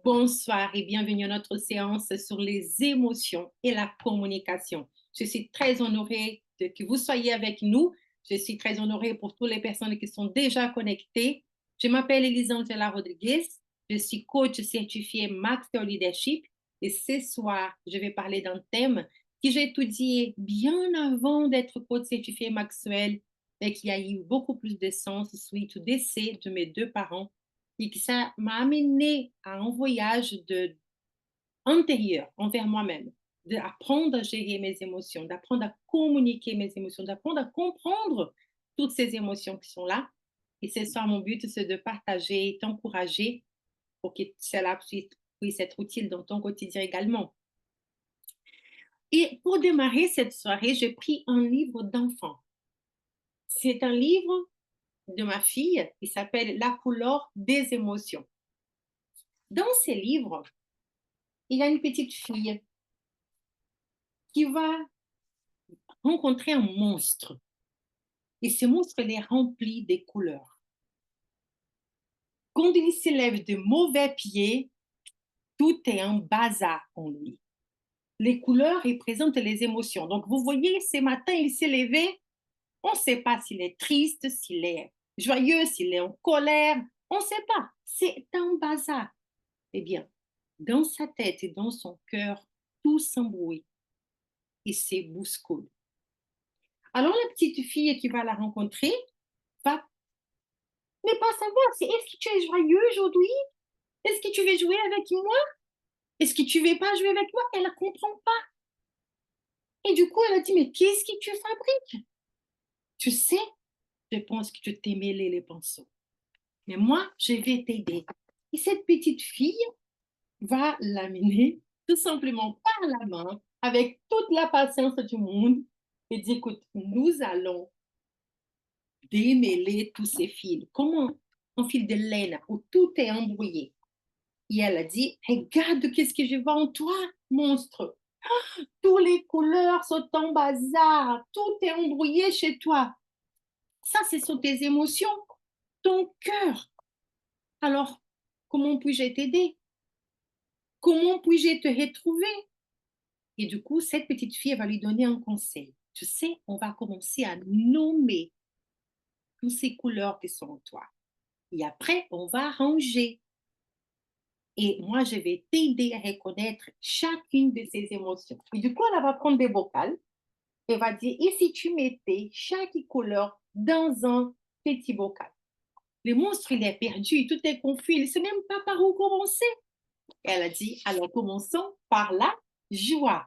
Bonsoir et bienvenue à notre séance sur les émotions et la communication. Je suis très honorée que vous soyez avec nous. Je suis très honorée pour toutes les personnes qui sont déjà connectées. Je m'appelle Elisangela Rodriguez. Je suis coach certifié Master Leadership et ce soir, je vais parler d'un thème que j'ai étudié bien avant d'être coach certifié Maxwell et qui a eu beaucoup plus de sens suite au décès de mes deux parents et que ça m'a amené à un voyage intérieur envers moi-même, d'apprendre à gérer mes émotions, d'apprendre à communiquer mes émotions, d'apprendre à comprendre toutes ces émotions qui sont là. Et ce soir, mon but, c'est de partager et t'encourager pour que cela puisse être utile dans ton quotidien également. Et pour démarrer cette soirée, j'ai pris un livre d'enfant. C'est un livre de ma fille qui s'appelle La couleur des émotions. Dans ces livres, il y a une petite fille qui va rencontrer un monstre. Et ce monstre, il est rempli des couleurs. Quand il se lève de mauvais pieds, tout est un bazar en lui. Les couleurs représentent les émotions. Donc, vous voyez, ce matin, il s'est levé. On ne sait pas s'il est triste, s'il est joyeux, s'il est en colère. On ne sait pas. C'est un bazar. Eh bien, dans sa tête et dans son cœur, tout s'embrouille et se bouscule. Alors, la petite fille qui va la rencontrer va ne pas savoir si est-ce que tu es joyeux aujourd'hui? Est-ce que tu veux jouer avec moi? Est-ce que tu veux pas jouer avec moi? Elle ne comprend pas. Et du coup, elle a dit, mais qu'est-ce que tu fabriques? Tu sais, je pense que tu t'es mêlé les pinceaux. Mais moi, je vais t'aider. Et cette petite fille va l'amener tout simplement par la main, avec toute la patience du monde, et dit, écoute, nous allons démêler tous ces fils. Comment un fil de laine où tout est embrouillé. Et elle a dit, regarde qu'est-ce que je vois en toi, monstre. Toutes les couleurs sont en bazar, tout est embrouillé chez toi. Ça, ce sont tes émotions, ton cœur. Alors, comment puis-je t'aider? Comment puis-je te retrouver? Et du coup, cette petite fille, elle va lui donner un conseil. Tu sais, on va commencer à nommer toutes ces couleurs qui sont en toi. Et après, on va ranger. Et moi, je vais t'aider à reconnaître chacune de ces émotions. Et du coup, elle va prendre des vocales. Elle va dire, et si tu mettais chaque couleur dans un petit bocal? Le monstre, il est perdu, tout est confus, il ne sait même pas par où commencer. Elle a dit, alors commençons par la joie.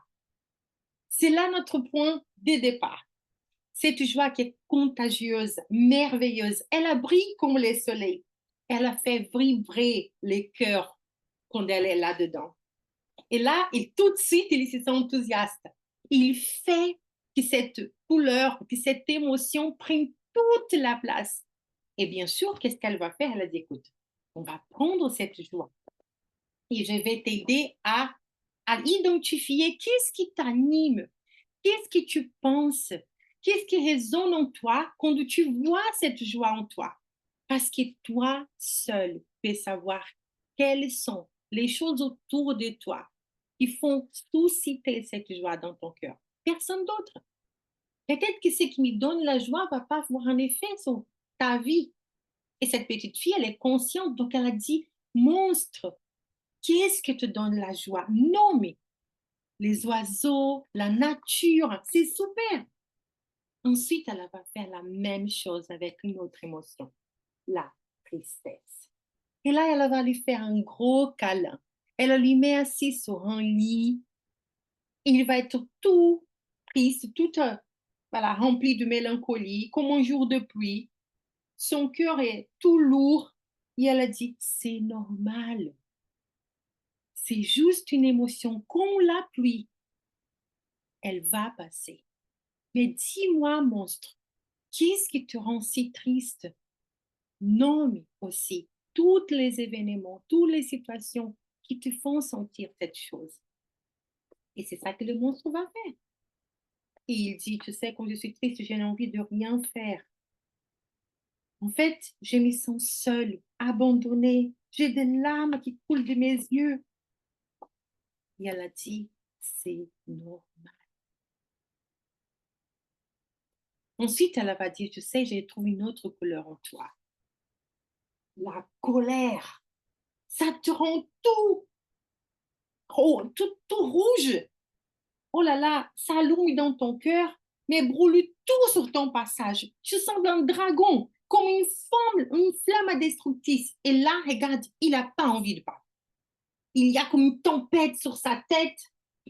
C'est là notre point de départ. Cette joie qui est contagieuse, merveilleuse, elle a brillé comme le soleil. Elle a fait vibrer les cœurs quand elle est là-dedans. Et là, tout de suite, il se sent enthousiaste. Il fait que cette couleur, que cette émotion prenne toute la place. Et bien sûr, qu'est-ce qu'elle va faire? Elle a dit, écoute, on va prendre cette joie et je vais t'aider à identifier qu'est-ce qui t'anime, qu'est-ce que tu penses, qu'est-ce qui résonne en toi quand tu vois cette joie en toi. Parce que toi seul peux savoir quelles sont les choses autour de toi qui font susciter cette joie dans ton cœur. Personne d'autre. Peut-être que ce qui me donne la joie ne va pas avoir un effet sur ta vie. Et cette petite fille, elle est consciente, donc elle a dit, monstre, qu'est-ce qui te donne la joie? Non, mais les oiseaux, la nature, c'est super. Ensuite, elle va faire la même chose avec une autre émotion, la tristesse. Et là, elle va lui faire un gros câlin. Elle lui met assis sur un lit. Il va être tout triste, tout voilà, rempli de mélancolie, comme un jour de pluie. Son cœur est tout lourd. Et elle a dit, c'est normal. C'est juste une émotion comme la pluie. Elle va passer. Mais dis-moi, monstre, qu'est-ce qui te rend si triste? Nomme aussi tous les événements, toutes les situations qui te font sentir cette chose. Et c'est ça que le monstre va faire. Et il dit, tu sais, quand je suis triste, j'ai envie de rien faire. En fait, je me sens seule, abandonnée. J'ai des larmes qui coulent de mes yeux. Et elle a dit, c'est normal. Ensuite, elle va dire, je sais, j'ai trouvé une autre couleur en toi. La colère. Ça te rend tout rouge. Oh là là, ça allume dans ton cœur, mais brûle tout sur ton passage. Tu sens un dragon, comme une flamme destructrice. Et là, regarde, il n'a pas envie de parler. Il y a comme une tempête sur sa tête.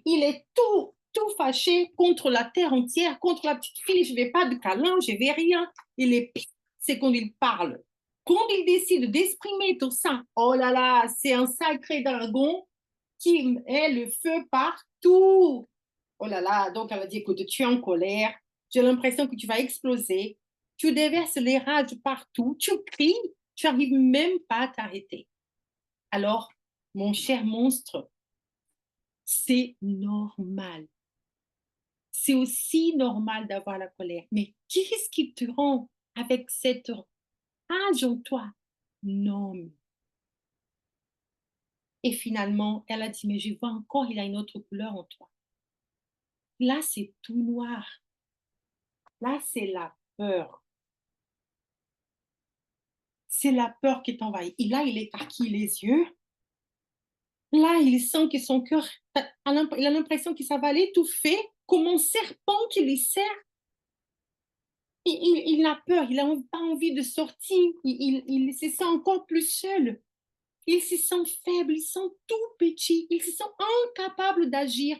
Il est tout fâché contre la terre entière, contre la petite fille. Je ne vais pas de câlin, je ne vais rien. Il est pire, c'est quand il parle. Quand il décide d'exprimer tout ça, oh là là, c'est un sacré dragon qui met le feu partout. Oh là là, donc elle a dit, écoute, tu es en colère, j'ai l'impression que tu vas exploser, tu déverses les rages partout, tu cries, tu n'arrives même pas à t'arrêter. Alors, mon cher monstre, c'est normal. C'est aussi normal d'avoir la colère. Mais qu'est-ce qui te rend avec cette rage en toi? Non. Et finalement, elle a dit, mais je vois encore, il a une autre couleur en toi. Là, c'est tout noir. Là, c'est la peur. C'est la peur qui t'envahit. Et là, il écarquille les yeux. Là, il sent que son cœur, il a l'impression que ça va l'étouffer, comme un serpent qui lui serre. Il a peur, il n'a pas envie de sortir. Il se sent encore plus seul. Il se sent faible, il se sent tout petit, il se sent incapable d'agir.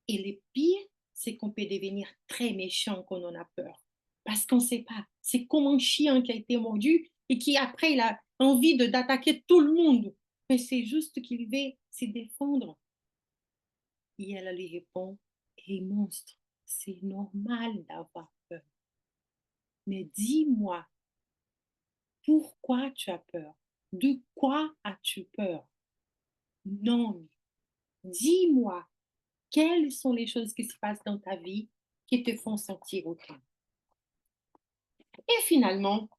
Et le pire, c'est qu'on peut devenir très méchant quand on a peur. Parce qu'on ne sait pas. C'est comme un chien qui a été mordu et qui, après, il a envie d'attaquer tout le monde. Mais c'est juste qu'il veut se défendre. Et elle lui répond, hé monstre, c'est normal d'avoir peur. Mais dis-moi, pourquoi tu as peur? De quoi as-tu peur? Non, dis-moi, quelles sont les choses qui se passent dans ta vie qui te font sentir autant? Et finalement,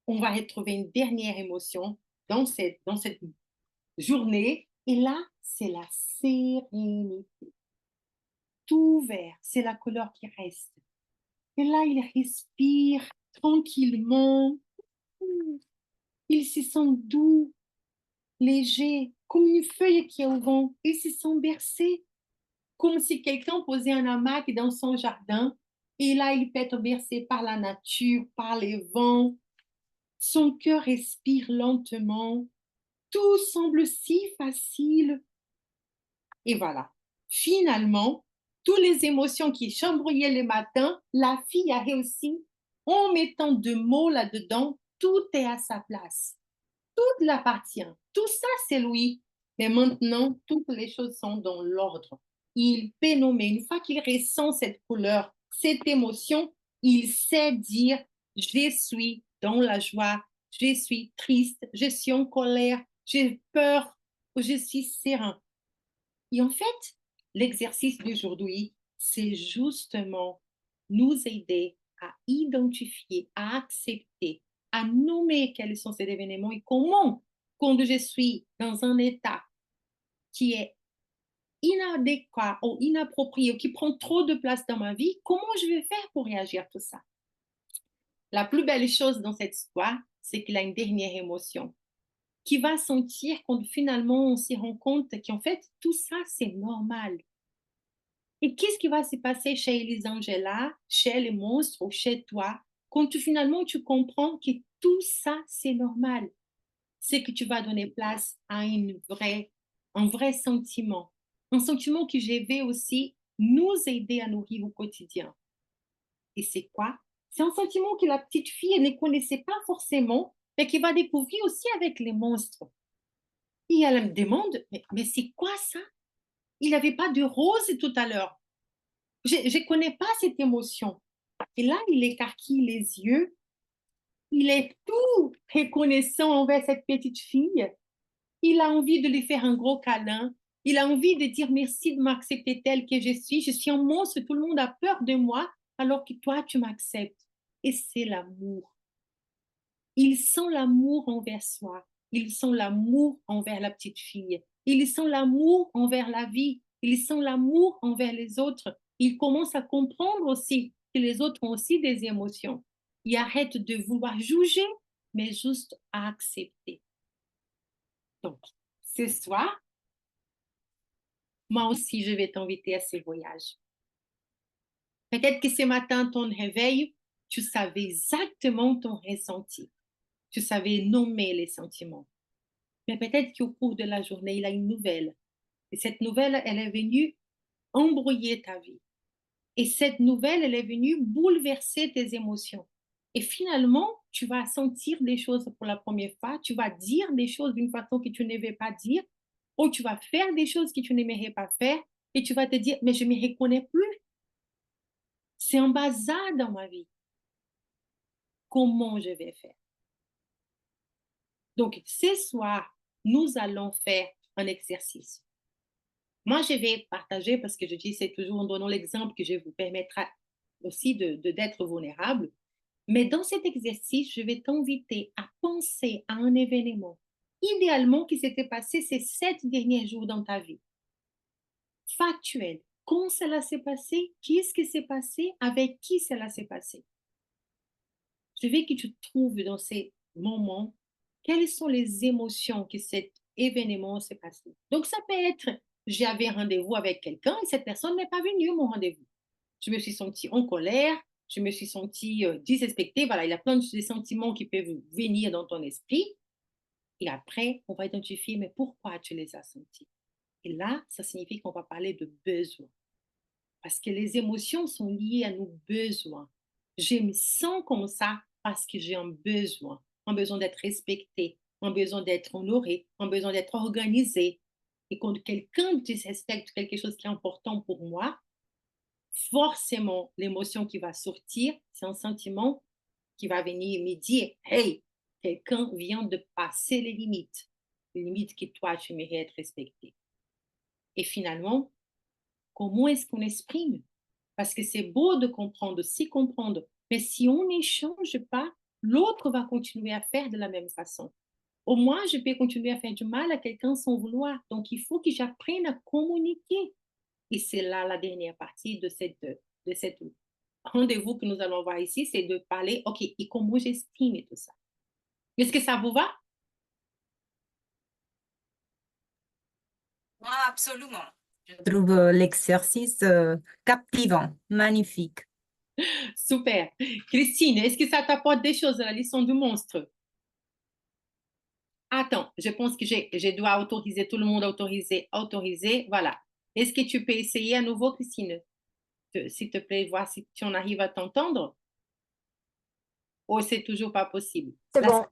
on va retrouver une dernière émotion dans cette journée. Et là, c'est la sérénité. Tout vert, c'est la couleur qui reste. Et là, il respire tranquillement. Il se sent doux, léger, comme une feuille qui est au vent. Il se sent bercé, comme si quelqu'un posait un hamac dans son jardin. Et là, il peut être bercé par la nature, par les vents. Son cœur respire lentement. Tout semble si facile. Et voilà. Finalement, toutes les émotions qui chambrouillaient le matin, la fille a réussi en mettant deux mots là-dedans. Tout est à sa place. Tout l'appartient. Tout ça, c'est lui. Mais maintenant, toutes les choses sont dans l'ordre. Il peut nommer. Une fois qu'il ressent cette couleur, cette émotion, il sait dire, je suis dans la joie, je suis triste, je suis en colère, j'ai peur, je suis serein. Et en fait, l'exercice d'aujourd'hui, c'est justement nous aider à identifier, à accepter, à nommer quels sont ces événements et comment, quand je suis dans un état qui est inadéquat ou inapproprié ou qui prend trop de place dans ma vie, comment je vais faire pour réagir à tout ça? La plus belle chose dans cette histoire, c'est qu'il a une dernière émotion qui va sentir quand finalement on s'y rend compte qu'en fait, tout ça, c'est normal. Et qu'est-ce qui va se passer chez Elisangela, chez les monstres ou chez toi, quand finalement tu comprends que tout ça, c'est normal? C'est que tu vas donner place à un vrai sentiment. Un sentiment que je vais aussi nous aider à nourrir au quotidien. Et c'est quoi? C'est un sentiment que la petite fille ne connaissait pas forcément, mais qui va découvrir aussi avec les monstres. Et elle me demande, mais c'est quoi ça? Il n'avait pas de rose tout à l'heure. Je ne connais pas cette émotion. Et là, il écarquille les yeux. Il est tout reconnaissant envers cette petite fille. Il a envie de lui faire un gros câlin. Il a envie de dire merci de m'accepter telle que je suis. Je suis un monstre, tout le monde a peur de moi, alors que toi, tu m'acceptes. Et c'est l'amour. Il sent l'amour envers soi. Ils sont l'amour envers la petite fille. Ils sont l'amour envers la vie. Ils sont l'amour envers les autres. Ils commencent à comprendre aussi que les autres ont aussi des émotions. Ils arrêtent de vouloir juger, mais juste à accepter. Donc, ce soir, moi aussi, je vais t'inviter à ce voyage. Peut-être que ce matin, ton réveil, tu savais exactement ton ressenti. Tu savais nommer les sentiments. Mais peut-être qu'au cours de la journée, il y a une nouvelle. Et cette nouvelle, elle est venue embrouiller ta vie. Et cette nouvelle, elle est venue bouleverser tes émotions. Et finalement, tu vas sentir des choses pour la première fois, tu vas dire des choses d'une façon que tu ne devais pas dire, ou tu vas faire des choses que tu n'aimerais pas faire, et tu vas te dire, mais je ne me reconnais plus. C'est un bazar dans ma vie. Comment je vais faire? Donc, ce soir, nous allons faire un exercice. Moi, je vais partager parce que je dis, c'est toujours en donnant l'exemple que je vous permettra aussi d'être vulnérable. Mais dans cet exercice, je vais t'inviter à penser à un événement, idéalement qui s'était passé ces 7 derniers jours dans ta vie. Factuel. Quand cela s'est passé, qu'est-ce qui s'est passé, avec qui cela s'est passé. Je veux que tu trouves dans ces moments quelles sont les émotions que cet événement s'est passé. Donc, ça peut être, j'avais rendez-vous avec quelqu'un et cette personne n'est pas venue à mon rendez-vous. Je me suis sentie en colère, je me suis sentie disrespectée. Voilà, il y a plein de sentiments qui peuvent venir dans ton esprit. Et après, on va identifier, mais pourquoi tu les as sentis? Et là, ça signifie qu'on va parler de besoins. Parce que les émotions sont liées à nos besoins. Je me sens comme ça parce que j'ai un besoin d'être respecté, un besoin d'être honoré, un besoin d'être organisé. Et quand quelqu'un disrespecte quelque chose qui est important pour moi, forcément, l'émotion qui va sortir, c'est un sentiment qui va venir me dire, hey, quelqu'un vient de passer les limites que toi, tu mérites être respecté. Et finalement, comment est-ce qu'on exprime? Parce que c'est beau de comprendre, s'y comprendre, mais si on n'échange pas, l'autre va continuer à faire de la même façon. Au moins, je peux continuer à faire du mal à quelqu'un sans vouloir. Donc, il faut que j'apprenne à communiquer. Et c'est là la dernière partie de cette rendez-vous que nous allons voir ici, c'est de parler, OK, et comment j'estime et tout ça. Est-ce que ça vous va? Moi, absolument. Je trouve l'exercice captivant, magnifique. Super. Christine, est-ce que ça t'apporte des choses à la leçon du monstre? Attends, je pense que je dois autoriser tout le monde, autoriser. Voilà. Est-ce que tu peux essayer à nouveau, Christine? S'il te plaît, voir si on arrive à t'entendre ou c'est toujours pas possible. C'est Là, bon.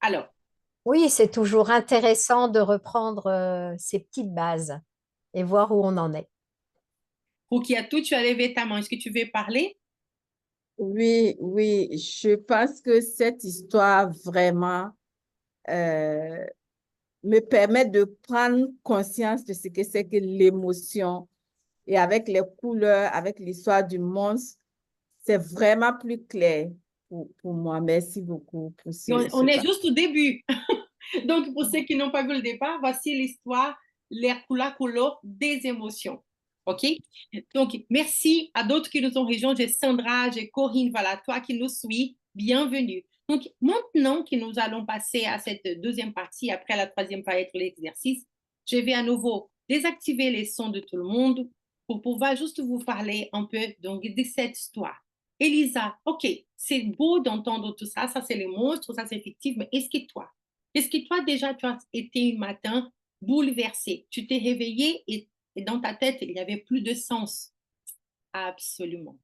alors, Oui, c'est toujours intéressant de reprendre ces petites bases et voir où on en est. Rukiatou, tu as levé ta main. Est-ce que tu veux parler? Oui, oui, je pense que cette histoire vraiment euh, me permet de prendre conscience de ce que c'est que l'émotion. Et avec les couleurs, avec l'histoire du monstre, c'est vraiment plus clair pour moi. Merci beaucoup pour ce On est partage. juste au début. Donc, pour ceux qui n'ont pas vu le départ, voici l'histoire, la couleur des émotions. OK? Donc, merci à d'autres qui nous ont rejoints. J'ai Sandra, j'ai Corinne, voilà, toi qui nous suis, bienvenue. Donc, maintenant que nous allons passer à cette deuxième partie, après la troisième va être l'exercice, je vais à nouveau désactiver les sons de tout le monde pour pouvoir juste vous parler un peu donc, de cette histoire. Elisa, OK, c'est beau d'entendre tout ça, ça c'est les monstres, ça c'est fictif, mais est-ce que toi déjà tu as été un matin bouleversé, tu t'es réveillé et dans ta tête il n'y avait plus de sens? Absolument.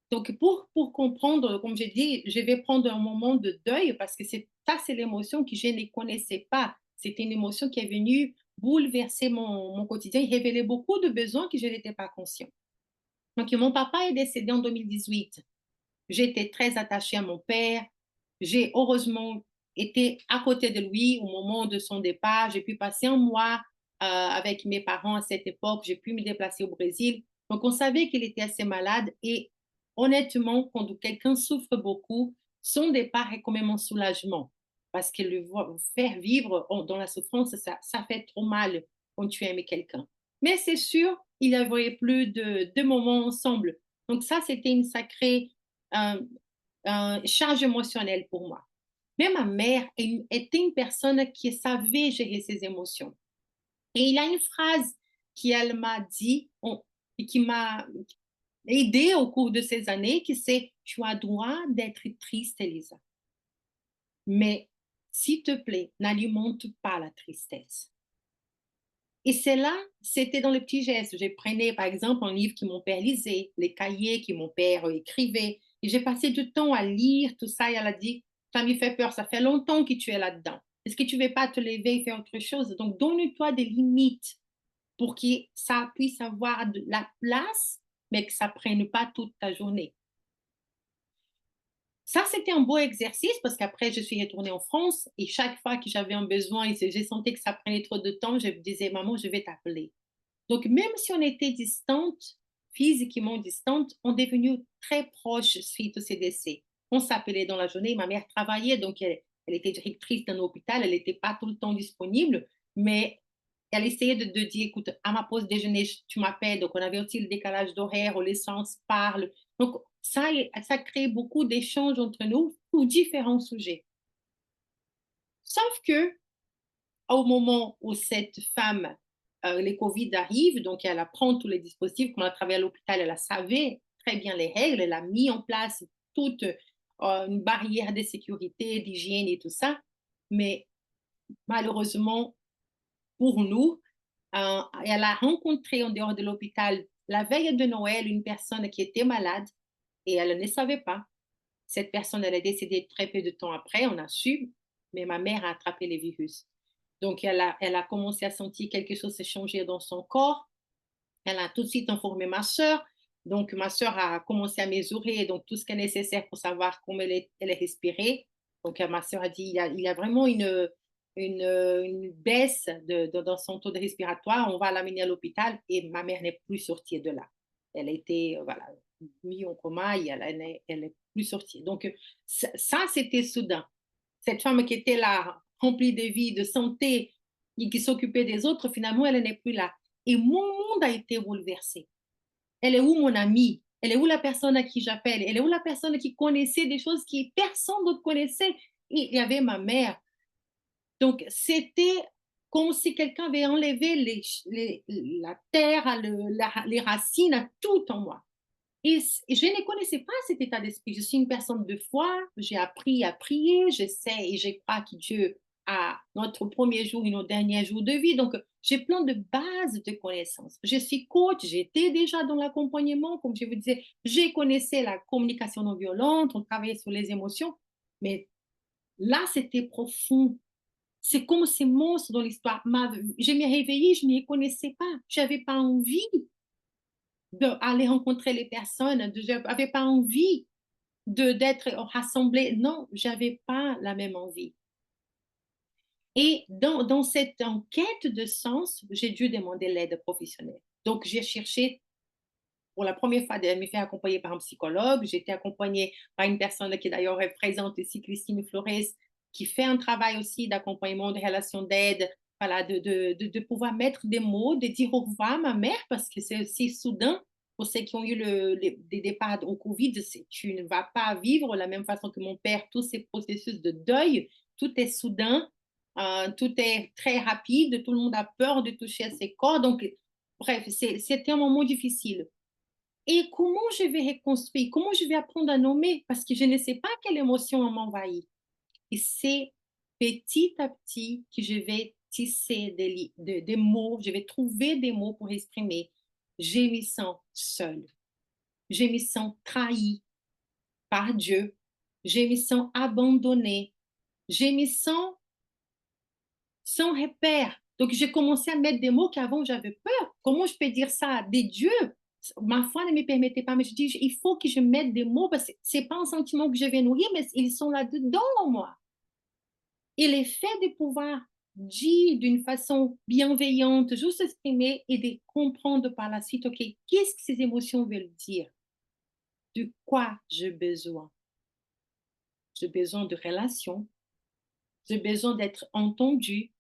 Donc pour comprendre, comme je dis, je vais prendre un moment de deuil parce que c'est l'émotion que je ne connaissais pas. C'était une émotion qui est venue bouleverser mon quotidien et révéler beaucoup de besoins que je n'étais pas conscient. Donc mon papa est décédé en 2018. J'étais très attachée à mon père. J'ai heureusement été à côté de lui au moment de son départ. J'ai pu passer un mois avec mes parents à cette époque. J'ai pu me déplacer au Brésil. Donc, on savait qu'il était assez malade. Et honnêtement, quand quelqu'un souffre beaucoup, son départ est quand même un soulagement. parce que faire vivre dans la souffrance, ça fait trop mal quand tu aimes quelqu'un. Mais c'est sûr, il n'y avait plus de moments ensemble. Donc ça, c'était une sacrée charge émotionnelle pour moi. Mais ma mère était une personne qui savait gérer ses émotions. Et il y a une phrase qu'elle m'a dit et qui m'a aidée au cours de ces années, qui c'est « Tu as droit d'être triste, Elisa. Mais s'il te plaît, n'alimente pas la tristesse. » Et c'est là, c'était dans les petits gestes. Je prenais par exemple un livre que mon père lisait, les cahiers que mon père écrivait. Et j'ai passé du temps à lire tout ça. Et elle a dit, ça me fait peur, ça fait longtemps que tu es là-dedans. Est-ce que tu ne veux pas te lever et faire autre chose? Donc, donne-toi des limites pour que ça puisse avoir de la place, mais que ça ne prenne pas toute ta journée. Ça, c'était un beau exercice parce qu'après, je suis retournée en France et chaque fois que j'avais un besoin et j'ai senti que ça prenait trop de temps, je me disais, maman, je vais t'appeler. Donc, même si on était distantes, physiquement distantes, on est devenu très proches suite à ces décès. On s'appelait dans la journée. Ma mère travaillait, donc elle était directrice d'un hôpital. Elle n'était pas tout le temps disponible, mais elle essayait de dire, écoute, à ma pause déjeuner, tu m'appelles. Donc, on avait aussi le décalage d'horaire, les sens parlent. Donc, ça crée beaucoup d'échanges entre nous pour différents sujets. Sauf que, au moment où cette femme, les Covid arrivent, donc elle apprend tous les dispositifs, comme elle a travaillé à l'hôpital, elle savait très bien les règles, elle a mis en place toute une barrière de sécurité, d'hygiène et tout ça. Mais malheureusement, pour nous, elle a rencontré en dehors de l'hôpital, la veille de Noël, une personne qui était malade et elle ne savait pas. Cette personne, elle est décédée très peu de temps après, on a su, mais ma mère a attrapé les virus. Donc, elle a commencé à sentir quelque chose se changer dans son corps. Elle a tout de suite informé ma soeur. Donc, ma soeur a commencé à mesurer donc, tout ce qui est nécessaire pour savoir comment elle respirait. Donc, ma soeur a dit il y a vraiment une baisse dans son taux de respiratoire. On va l'amener à l'hôpital et ma mère n'est plus sortie de là. Elle a été voilà, mise en coma et elle n'est plus sortie. Donc, ça c'était soudain. Cette femme qui était là, remplie de vie, de santé, et qui s'occupait des autres, finalement, elle n'est plus là. Et mon monde a été bouleversé. Elle est où mon amie? Elle est où la personne à qui j'appelle? Elle est où la personne qui connaissait des choses que personne d'autre connaissait? Et il y avait ma mère. Donc, c'était comme si quelqu'un avait enlevé la terre, les racines, à tout en moi. Et je ne connaissais pas cet état d'esprit. Je suis une personne de foi, j'ai appris à prier, je sais et je crois que Dieu a notre premier jour et notre dernier jour de vie. Donc, j'ai plein de bases de connaissances. Je suis coach, j'étais déjà dans l'accompagnement, comme je vous disais, j'ai connaissé la communication non violente, on travaillait sur les émotions, mais là, c'était profond. C'est comme ces monstres dans l'histoire. Je me réveillais, je ne les connaissais pas. Je n'avais pas envie d'aller rencontrer les personnes. Je n'avais pas envie d'être rassemblée. Non, je n'avais pas la même envie. Et dans cette enquête de sens, j'ai dû demander l'aide professionnelle. Donc, j'ai cherché pour la première fois de me faire accompagner par un psychologue. J'ai été accompagnée par une personne qui d'ailleurs représente ici, Christine Flores, qui fait un travail aussi d'accompagnement, de relations d'aide, voilà, de pouvoir mettre des mots, de dire au revoir à ma mère, parce que c'est aussi soudain. Pour ceux qui ont eu des départs au Covid, tu ne vas pas vivre de la même façon que mon père, tous ces processus de deuil, tout est soudain, tout est très rapide, tout le monde a peur de toucher à ses corps. Donc, bref, c'était un moment difficile. Et comment je vais reconstruire? Comment je vais apprendre à nommer? Parce que je ne sais pas quelle émotion m'envahit. Et c'est petit à petit que je vais tisser des mots, je vais trouver des mots pour exprimer. Je me sens seule. Je me sens trahie par Dieu. Je me sens abandonnée. Je me sens sans repère. Donc, j'ai commencé à mettre des mots qu'avant j'avais peur. Comment je peux dire ça des dieux? Ma foi ne me permettait pas, mais je dis, il faut que je mette des mots parce que ce n'est pas un sentiment que je vais nourrir, mais ils sont là-dedans en moi. Et le fait de pouvoir dire d'une façon bienveillante, juste exprimer et de comprendre par la suite, OK, qu'est-ce que ces émotions veulent dire? De quoi j'ai besoin? J'ai besoin de relations. j'ai besoin d'être entendue,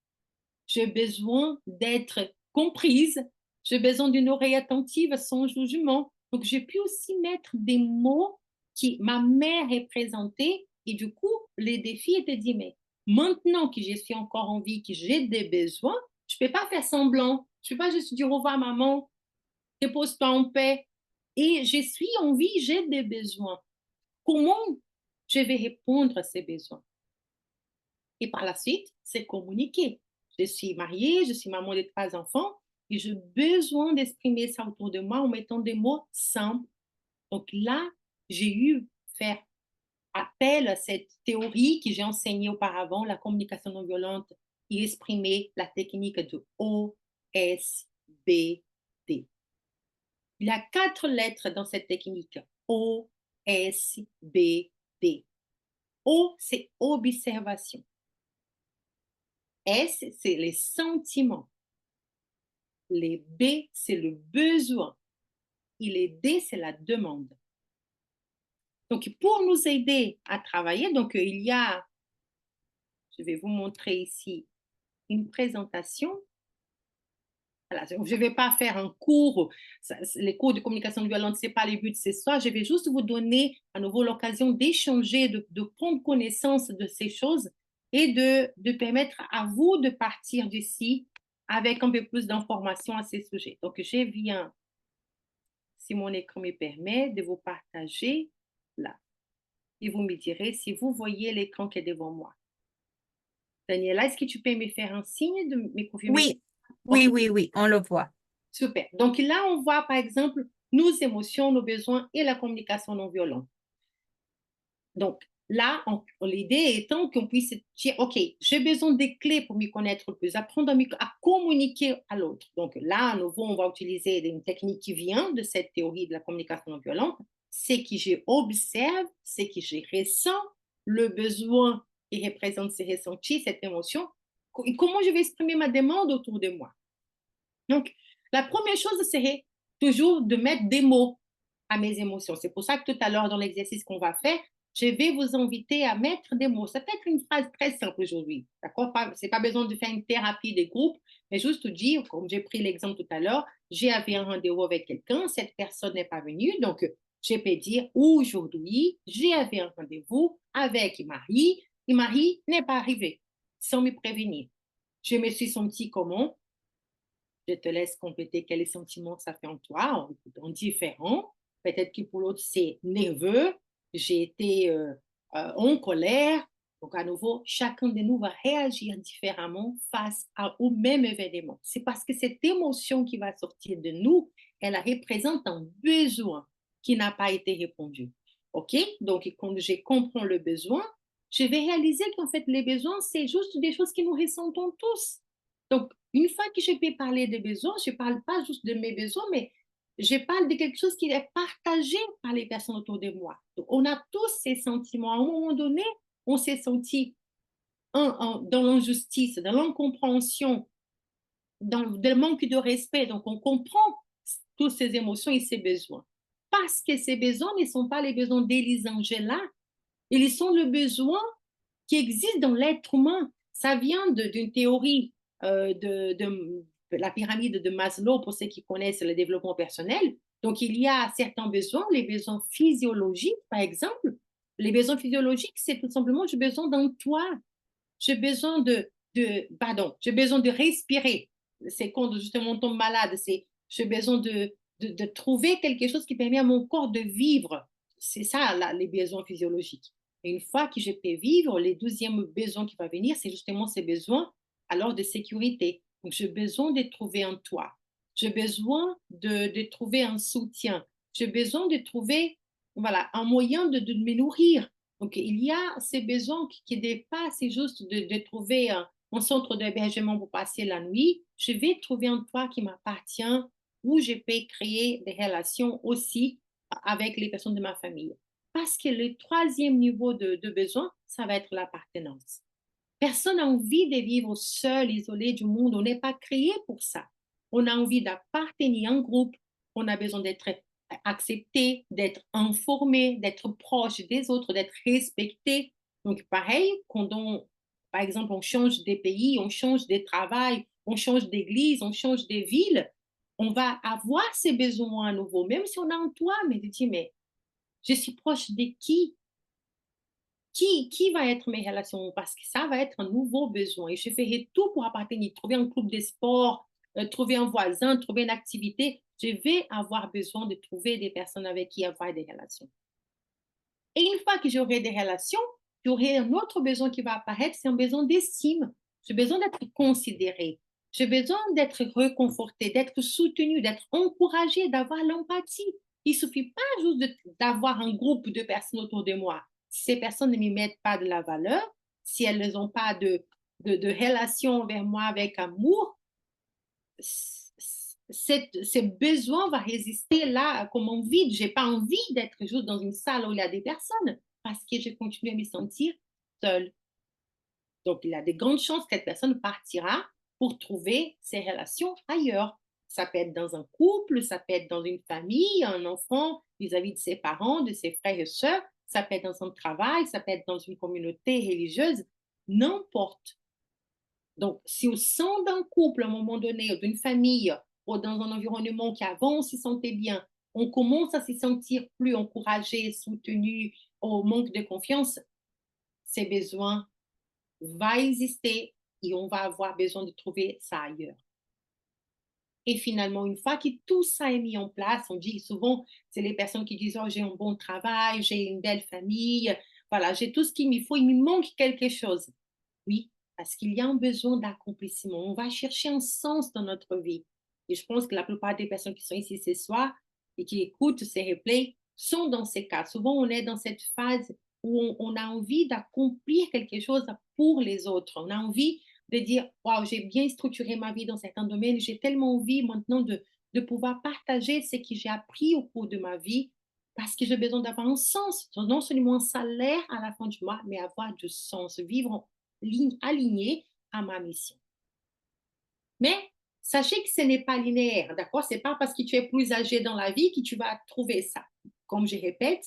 j'ai besoin d'être comprise, j'ai besoin d'une oreille attentive sans jugement. Donc, j'ai pu aussi mettre des mots qui ma mère représentait et du coup, les défis étaient dit, mais maintenant que je suis encore en vie, que j'ai des besoins, je ne peux pas faire semblant. Je ne peux pas juste dire au revoir maman, repose-toi en paix. Et je suis en vie, j'ai des besoins. Comment je vais répondre à ces besoins? Et par la suite, c'est communiquer. Je suis mariée, je suis maman de 3 enfants et j'ai besoin d'exprimer ça autour de moi en mettant des mots simples. Donc là, j'ai eu faire appel à cette théorie que j'ai enseignée auparavant, la communication non violente, et exprimer la technique de OSBD. Il y a 4 lettres dans cette technique. OSBD. O, c'est observation. S, c'est les sentiments. Les B, c'est le besoin. Et les D, c'est la demande. Donc, pour nous aider à travailler, donc il y a, je vais vous montrer ici une présentation. Voilà, je ne vais pas faire un cours, les cours de communication non violente, ce n'est pas le but, c'est ça. Je vais juste vous donner à nouveau l'occasion d'échanger, de prendre connaissance de ces choses et de permettre à vous de partir d'ici avec un peu plus d'informations à ces sujets. Donc, je viens, si mon écran me permet, de vous partager là. Et vous me direz si vous voyez l'écran qui est devant moi. Daniela, est-ce que tu peux me faire un signe de me confirmer? Oui, on le voit. Super. Donc là, on voit par exemple nos émotions, nos besoins et la communication non violente. Donc là, l'idée étant qu'on puisse dire, OK, j'ai besoin des clés pour m'y connaître plus, apprendre à communiquer à l'autre. Donc là, à nouveau, on va utiliser une technique qui vient de cette théorie de la communication non violente. C'est que j'observe, c'est que je ressens le besoin qui représente ces ressentis, cette émotion. Et comment je vais exprimer ma demande autour de moi? Donc, la première chose serait toujours de mettre des mots à mes émotions. C'est pour ça que tout à l'heure, dans l'exercice qu'on va faire, je vais vous inviter à mettre des mots. Ça peut être une phrase très simple aujourd'hui, d'accord? Ce n'est pas besoin de faire une thérapie des groupes, mais juste dire, comme j'ai pris l'exemple tout à l'heure, j'avais un rendez-vous avec quelqu'un, cette personne n'est pas venue, donc je peux dire aujourd'hui, j'avais un rendez-vous avec Marie, et Marie n'est pas arrivée, sans me prévenir. Je me suis sentie comment? Je te laisse compléter quels sentiments ça fait en toi, en différent. Peut-être que pour l'autre, c'est nerveux, j'ai été en colère. Donc, à nouveau, chacun de nous va réagir différemment face au même événement. C'est parce que cette émotion qui va sortir de nous, elle représente un besoin qui n'a pas été répondu. OK? Donc, quand je comprends le besoin, je vais réaliser qu'en fait, les besoins, c'est juste des choses que nous ressentons tous. Donc, une fois que je peux parler des besoins, je ne parle pas juste de mes besoins, mais je parle de quelque chose qui est partagé par les personnes autour de moi. Donc, on a tous ces sentiments. À un moment donné, on s'est senti dans l'injustice, dans l'incompréhension, dans le manque de respect. Donc, on comprend toutes ces émotions et ces besoins. Parce que ces besoins ne sont pas les besoins d'Élise-Angela, ils sont le besoin qui existe dans l'être humain. Ça vient d'une théorie de la pyramide de Maslow, pour ceux qui connaissent le développement personnel. Donc, il y a certains besoins, les besoins physiologiques, par exemple. Les besoins physiologiques, c'est tout simplement, j'ai besoin d'un toit. J'ai besoin j'ai besoin de respirer. C'est quand justement on tombe malade, j'ai besoin de trouver quelque chose qui permet à mon corps de vivre. C'est ça, là, les besoins physiologiques. Et une fois que je peux vivre, le deuxième besoin qui va venir, c'est justement ces besoins alors de sécurité. Donc, j'ai besoin de trouver un toit. J'ai besoin de trouver un soutien. J'ai besoin de trouver voilà, un moyen de me nourrir. Donc, il y a ces besoins qui dépassent juste de trouver un centre d'hébergement pour passer la nuit. Je vais trouver un toit qui m'appartient où je peux créer des relations aussi avec les personnes de ma famille. Parce que le troisième niveau de besoin, ça va être l'appartenance. Personne n'a envie de vivre seul, isolé du monde. On n'est pas créé pour ça. On a envie d'appartenir à un groupe. On a besoin d'être accepté, d'être informé, d'être proche des autres, d'être respecté. Donc, pareil, quand par exemple, on change des pays, on change des travails, on change d'église, on change des villes, on va avoir ces besoins à nouveau, même si on a un toit, mais de dire, mais je suis proche de qui? Qui va être mes relations? Parce que ça va être un nouveau besoin et je ferai tout pour appartenir, trouver un club de sport, trouver un voisin, trouver une activité. Je vais avoir besoin de trouver des personnes avec qui avoir des relations. Et une fois que j'aurai des relations, j'aurai un autre besoin qui va apparaître, c'est un besoin d'estime. J'ai besoin d'être considéré. J'ai besoin d'être réconforté, d'être soutenu, d'être encouragé, d'avoir l'empathie. Il ne suffit pas juste d'avoir un groupe de personnes autour de moi. Si ces personnes ne me mettent pas de la valeur, si elles n'ont pas de relation vers moi avec amour, ce besoin va résister là comme un vide. Je n'ai pas envie d'être juste dans une salle où il y a des personnes parce que je continue à me sentir seule. Donc, il y a de grandes chances que cette personne partira pour trouver ses relations ailleurs. Ça peut être dans un couple, ça peut être dans une famille, un enfant vis-à-vis de ses parents, de ses frères et sœurs, ça peut être dans un travail, ça peut être dans une communauté religieuse, n'importe. Donc, si au sein d'un couple, à un moment donné, d'une famille, ou dans un environnement qui avant on se sentait bien, on commence à se sentir plus encouragé, soutenu, au manque de confiance, ces besoins vont exister et on va avoir besoin de trouver ça ailleurs. Et finalement, une fois que tout ça est mis en place, on dit souvent, c'est les personnes qui disent, oh, j'ai un bon travail, j'ai une belle famille, voilà, j'ai tout ce qu'il me faut, il me manque quelque chose. Oui, parce qu'il y a un besoin d'accomplissement. On va chercher un sens dans notre vie. Et je pense que la plupart des personnes qui sont ici ce soir et qui écoutent ces replays sont dans ces cas. Souvent, on est dans cette phase où on a envie d'accomplir quelque chose pour les autres. On a envie de dire, waouh, j'ai bien structuré ma vie dans certains domaines, j'ai tellement envie maintenant de pouvoir partager ce que j'ai appris au cours de ma vie parce que j'ai besoin d'avoir un sens, non seulement un salaire à la fin du mois, mais avoir du sens, vivre aligné à ma mission. Mais sachez que ce n'est pas linéaire, d'accord? Ce n'est pas parce que tu es plus âgé dans la vie que tu vas trouver ça. Comme je répète,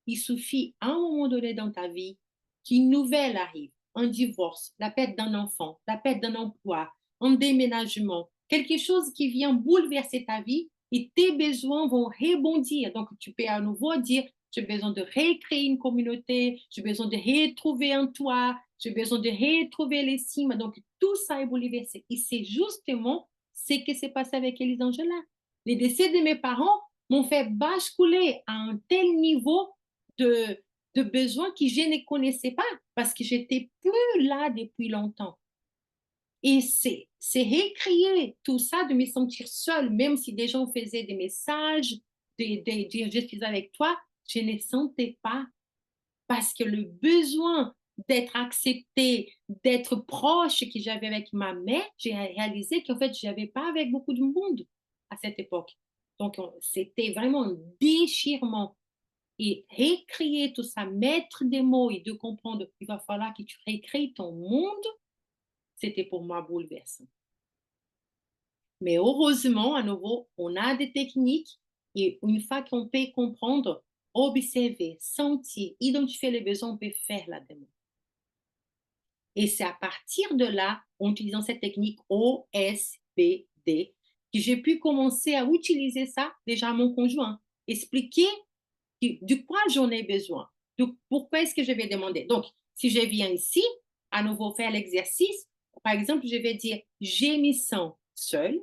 il suffit à un moment donné dans ta vie qu'une nouvelle arrive, un divorce, la perte d'un enfant, la perte d'un emploi, un déménagement, quelque chose qui vient bouleverser ta vie et tes besoins vont rebondir. Donc, tu peux à nouveau dire, j'ai besoin de recréer une communauté, j'ai besoin de retrouver un toit, j'ai besoin de retrouver les cimes. Donc, tout ça est bouleversé. Et c'est justement ce qui s'est passé avec Elisangela. Les décès de mes parents m'ont fait basculer à un tel niveau de besoins que je ne connaissais pas parce que j'étais plus là depuis longtemps. Et c'est récréer tout ça, de me sentir seule, même si des gens faisaient des messages, de dire je suis avec toi, je ne sentais pas parce que le besoin d'être acceptée, d'être proche que j'avais avec ma mère, j'ai réalisé qu'en fait, je n'avais pas avec beaucoup de monde à cette époque. Donc, c'était vraiment un déchirement. Et réécrire tout ça, mettre des mots et de comprendre qu'il va falloir que tu réécris ton monde, c'était pour moi bouleversant. Mais heureusement, à nouveau, on a des techniques et une fois qu'on peut comprendre, observer, sentir, identifier les besoins, on peut faire la demande. Et c'est à partir de là, en utilisant cette technique OSBD, que j'ai pu commencer à utiliser ça déjà à mon conjoint, expliquer de quoi j'en ai besoin, pourquoi est-ce que je vais demander. Donc, si je viens ici, à nouveau faire l'exercice, par exemple, je vais dire, je me sens seule,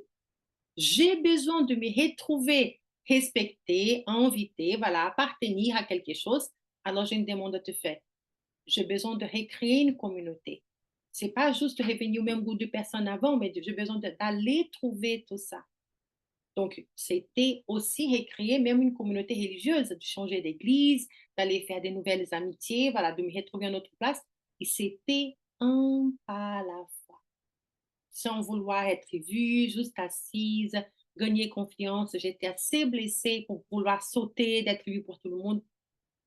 j'ai besoin de me retrouver respectée, invitée, voilà, appartenir à quelque chose, alors j'ai une demande à te faire. J'ai besoin de recréer une communauté. C'est pas juste revenir au même goût de personnes avant, mais j'ai besoin d'aller trouver tout ça. Donc, c'était aussi recréer même une communauté religieuse, de changer d'église, d'aller faire de nouvelles amitiés, voilà, de me retrouver à notre place. Et c'était un pas à la fois, sans vouloir être vue, juste assise, gagner confiance. J'étais assez blessée pour vouloir sauter, d'être vue pour tout le monde.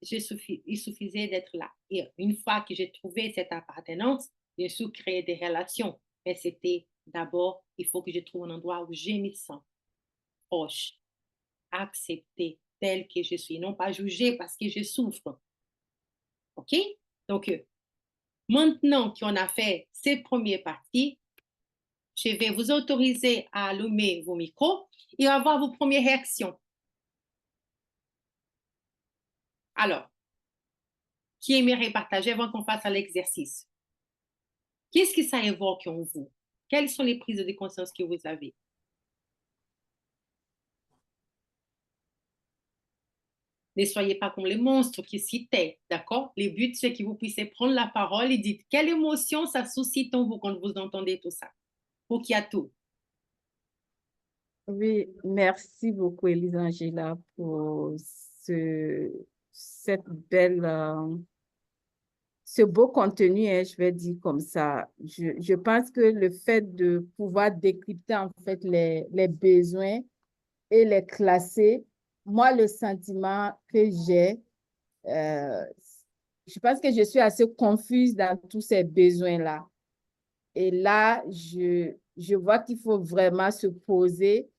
Il suffisait d'être là. Et une fois que j'ai trouvé cette appartenance, bien sûr, créer des relations. Mais c'était d'abord, il faut que je trouve un endroit où je me sens proche, acceptée telle que je suis, non pas jugée parce que je souffre. OK? Donc, Maintenant qu'on a fait ces premières parties, je vais vous autoriser à allumer vos micros et à avoir vos premières réactions. Alors, qui aimerait partager avant qu'on fasse l'exercice? Qu'est-ce que ça évoque en vous? Quelles sont les prises de conscience que vous avez? Ne soyez pas comme les monstres qui citaient, d'accord? Le but, c'est que vous puissiez prendre la parole et dire quelle émotion ça suscite en vous quand vous entendez tout ça. Pour qu'il y a tout. Oui, merci beaucoup, Elisangela, pour cette belle, ce beau contenu, hein, je vais dire comme ça. Je pense que le fait de pouvoir décrypter en fait les besoins et les classer, moi, le sentiment que j'ai, euh, je pense que je suis assez confuse dans tous ces besoins-là. Et là, je vois qu'il faut vraiment se poser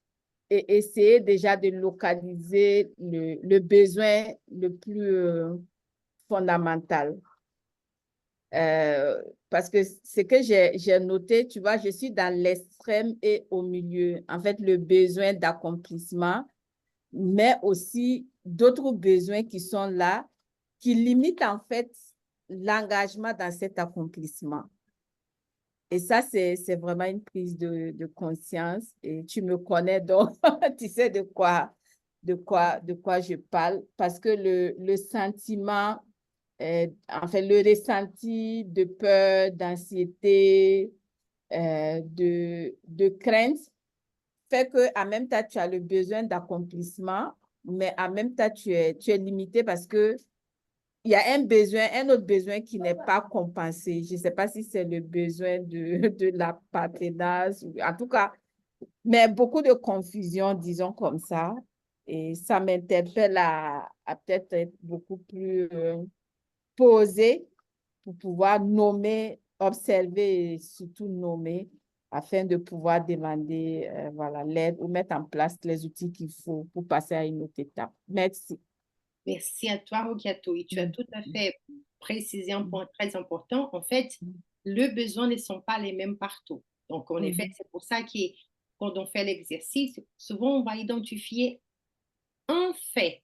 et essayer déjà de localiser le besoin le plus fondamental. Parce que ce que j'ai noté, tu vois, je suis dans l'extrême et au milieu. En fait, le besoin d'accomplissement, mais aussi d'autres besoins qui sont là, qui limitent en fait l'engagement dans cet accomplissement. Et ça, c'est vraiment une prise de conscience. Et tu me connais, donc tu sais de quoi je parle. Parce que le sentiment, enfin, le ressenti de peur, d'anxiété, de crainte, fait qu'en même temps, tu as le besoin d'accomplissement, mais en même temps, tu es limité parce que il y a un autre besoin qui n'est pas compensé. Je ne sais pas si c'est le besoin de l'appartenance, en tout cas, mais beaucoup de confusion, disons comme ça. Et ça m'interpelle à peut-être être beaucoup plus posée pour pouvoir nommer, observer et surtout nommer afin de pouvoir demander voilà, l'aide ou mettre en place les outils qu'il faut pour passer à une autre étape. Merci. Merci à toi, Rokiato. Et tu as tout à fait précisé un point très important. En fait, les besoins ne sont pas les mêmes partout. Donc, en effet, c'est pour ça que quand on fait l'exercice, souvent, on va identifier un fait.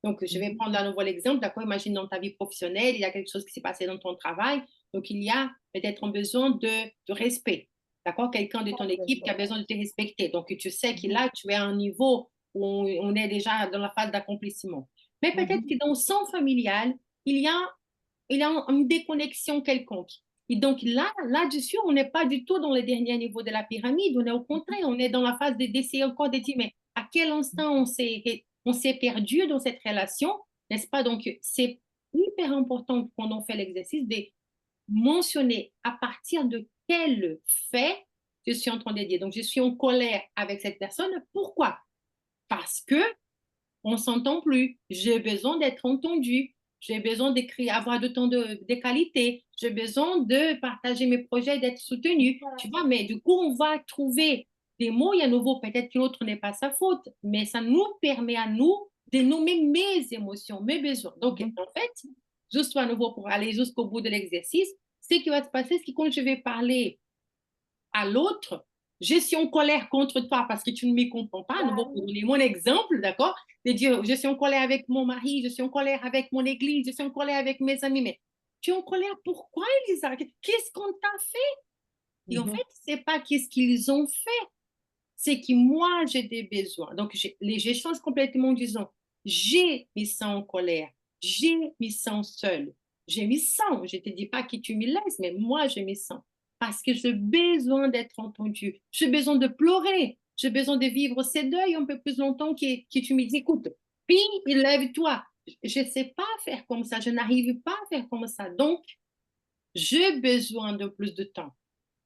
Donc, je vais prendre à nouveau l'exemple. D'accord, imagine dans ta vie professionnelle, il y a quelque chose qui s'est passé dans ton travail. Donc, il y a peut-être un besoin de respect. D'accord, quelqu'un de ton équipe qui a besoin de te respecter. Donc, tu sais que là, tu es à un niveau où on est déjà dans la phase d'accomplissement. Mais peut-être que dans le sein familial, il y a une déconnexion quelconque. Et donc là-dessus, on n'est pas du tout dans le dernier niveau de la pyramide. On est au contraire, on est dans la phase d'essayer encore de dire, mais à quel instant on s'est perdu dans cette relation, n'est-ce pas? Donc, c'est hyper important quand on fait l'exercice de mentionner à partir de quel fait je suis en train de dire. Donc, je suis en colère avec cette personne. Pourquoi? Parce que on s'entend plus. J'ai besoin d'être entendu. J'ai besoin d'écrire, avoir de temps de qualité. J'ai besoin de partager mes projets, d'être soutenu. Tu vois, mais du coup, on va trouver des mots. Et à nouveau, peut-être que l'autre n'est pas sa faute, mais ça nous permet à nous de nommer mes émotions, mes besoins. Donc, en fait, juste à nouveau pour aller jusqu'au bout de l'exercice, ce qui va se passer, c'est que quand je vais parler à l'autre, je suis en colère contre toi parce que tu ne me comprends pas. Nous, pour donner mon exemple, d'accord? De dire, je suis en colère avec mon mari, je suis en colère avec mon église, je suis en colère avec mes amis. Mais tu es en colère pourquoi, Elisa? Qu'est-ce qu'on t'a fait? Et en fait, c'est pas qu'est-ce qu'ils ont fait, c'est que moi, j'ai des besoins. Donc, j'échange complètement en disant, j'ai mis ça en colère, j'ai mis ça seul, j'ai mis ça. Je ne te dis pas que tu me laisses, mais moi, j'ai mis ça. Parce que j'ai besoin d'être entendu. J'ai besoin de pleurer. J'ai besoin de vivre ces deuils un peu plus longtemps que tu me dis, écoute, puis, lève-toi. Je ne sais pas faire comme ça. Je n'arrive pas à faire comme ça. Donc, j'ai besoin de plus de temps.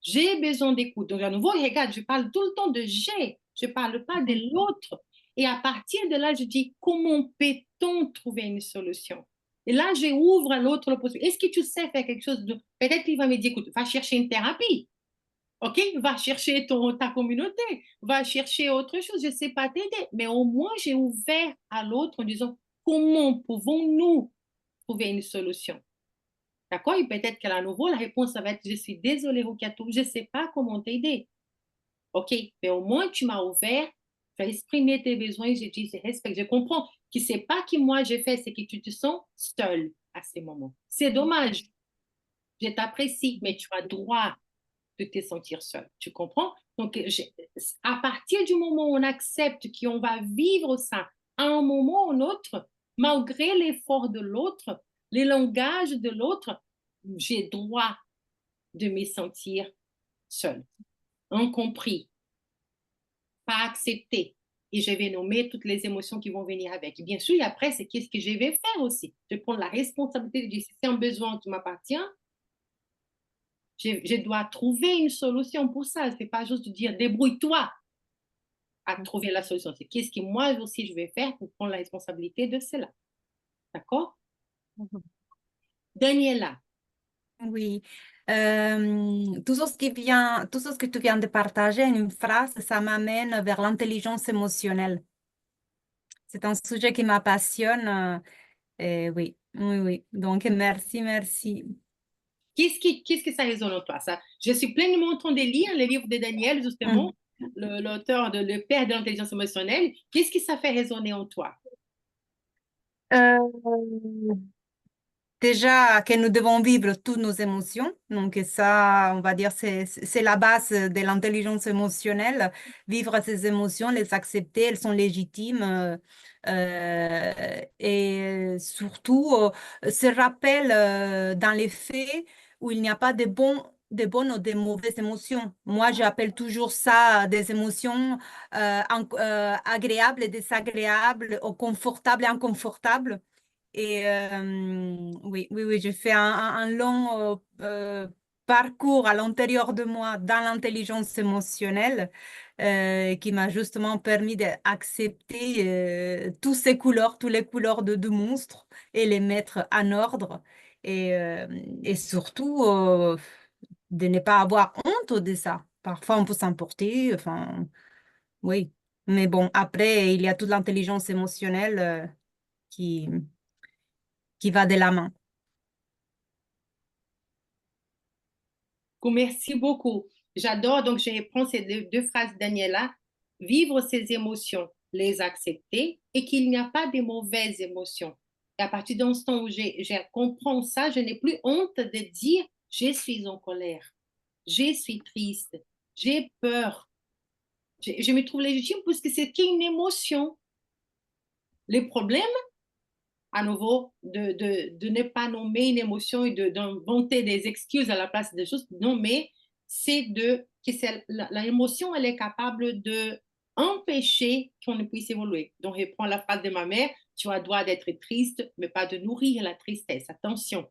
J'ai besoin d'écoute. Donc, à nouveau, regarde, je parle tout le temps de j'ai. Je ne parle pas de l'autre. Et à partir de là, je dis, comment peut-on trouver une solution? Et là, je ouvre à l'autre la possibilité. Est-ce que tu sais faire quelque chose de... Peut-être qu'il va me dire, écoute, va chercher une thérapie. OK? Va chercher ta communauté. Va chercher autre chose. Je ne sais pas t'aider. Mais au moins, j'ai ouvert à l'autre en disant, comment pouvons-nous trouver une solution? D'accord? Et peut-être qu'à nouveau, la réponse, ça va être, je suis désolée, Rukiatou, je ne sais pas comment t'aider. OK, mais au moins, tu m'as ouvert, tu as exprimé tes besoins, j'ai dit, je respecte, je comprends que ce n'est pas que moi j'ai fait, c'est que tu te sens seule à ces moments. C'est dommage, je t'apprécie, mais tu as droit de te sentir seule. Tu comprends? Donc, à partir du moment où on accepte qu'on va vivre ça à un moment ou un autre, malgré l'effort de l'autre, les langages de l'autre, j'ai droit de me sentir seule, incompris, pas accepté. Et je vais nommer toutes les émotions qui vont venir avec. Et bien sûr, et après, c'est qu'est-ce que je vais faire aussi. Je prends la responsabilité de dire, si c'est un besoin qui m'appartient, je dois trouver une solution pour ça. Ce n'est pas juste de dire, débrouille-toi à trouver la solution. C'est qu'est-ce que moi aussi je vais faire pour prendre la responsabilité de cela. D'accord? Daniela. Oui. Tout ce que tu viens de partager en une phrase, ça m'amène vers l'intelligence émotionnelle. C'est un sujet qui m'appassionne. Et oui, oui, oui. Donc, merci, merci. Qu'est-ce que ça résonne en toi? Ça, je suis pleinement en train de lire le livre de Daniel, justement, l'auteur le père de l'intelligence émotionnelle. Qu'est-ce que ça fait résonner en toi? Euh, Déjà que nous devons vivre toutes nos émotions, donc ça, on va dire, c'est la base de l'intelligence émotionnelle. Vivre ces émotions, les accepter, elles sont légitimes. Et surtout, se rappelle dans les faits où il n'y a pas de bonnes ou de mauvaises émotions. Moi, j'appelle toujours ça des émotions agréables et désagréables, ou confortables et inconfortables. Et oui, oui, oui, j'ai fait un long parcours à l'intérieur de moi dans l'intelligence émotionnelle qui m'a justement permis d'accepter toutes les couleurs de monstres et les mettre en ordre. Et surtout, de ne pas avoir honte de ça. Parfois, on peut s'emporter, enfin, oui. Mais bon, après, il y a toute l'intelligence émotionnelle qui qui va de la main. Merci beaucoup. J'adore, donc je reprends ces deux phrases, Daniela. Vivre ses émotions, les accepter et qu'il n'y a pas de mauvaises émotions. Et à partir d'un instant où je comprends ça, je n'ai plus honte de dire je suis en colère, je suis triste, j'ai peur. Je me trouve légitime parce que c'est qu'une émotion. Le problème, à nouveau, de ne pas nommer une émotion et d'inventer des excuses à la place des choses, nommer, c'est que l'émotion, elle est capable de empêcher qu'on ne puisse évoluer. Donc, je prends la phrase de ma mère, tu as le droit d'être triste, mais pas de nourrir la tristesse. Attention.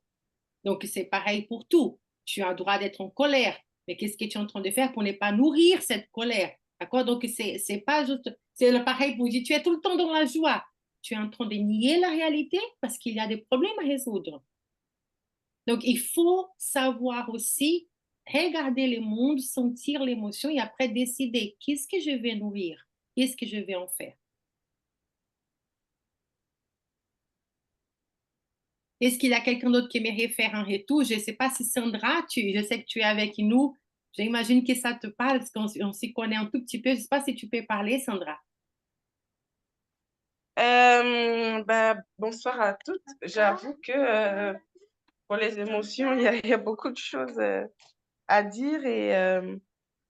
Donc, c'est pareil pour tout. Tu as le droit d'être en colère, mais qu'est-ce que tu es en train de faire pour ne pas nourrir cette colère? D'accord? Donc, c'est pas juste, c'est le pareil pour dire, tu es tout le temps dans la joie. Tu es en train de nier la réalité parce qu'il y a des problèmes à résoudre. Donc, il faut savoir aussi regarder le monde, sentir l'émotion et après décider qu'est-ce que je vais nourrir, qu'est-ce que je vais en faire. Est-ce qu'il y a quelqu'un d'autre qui aimerait faire un retour? Je ne sais pas si Sandra, je sais que tu es avec nous. J'imagine que ça te parle parce qu'on s'y connaît un tout petit peu. Je ne sais pas si tu peux parler, Sandra. Bonsoir à toutes. J'avoue que pour les émotions, il y a beaucoup de choses à dire et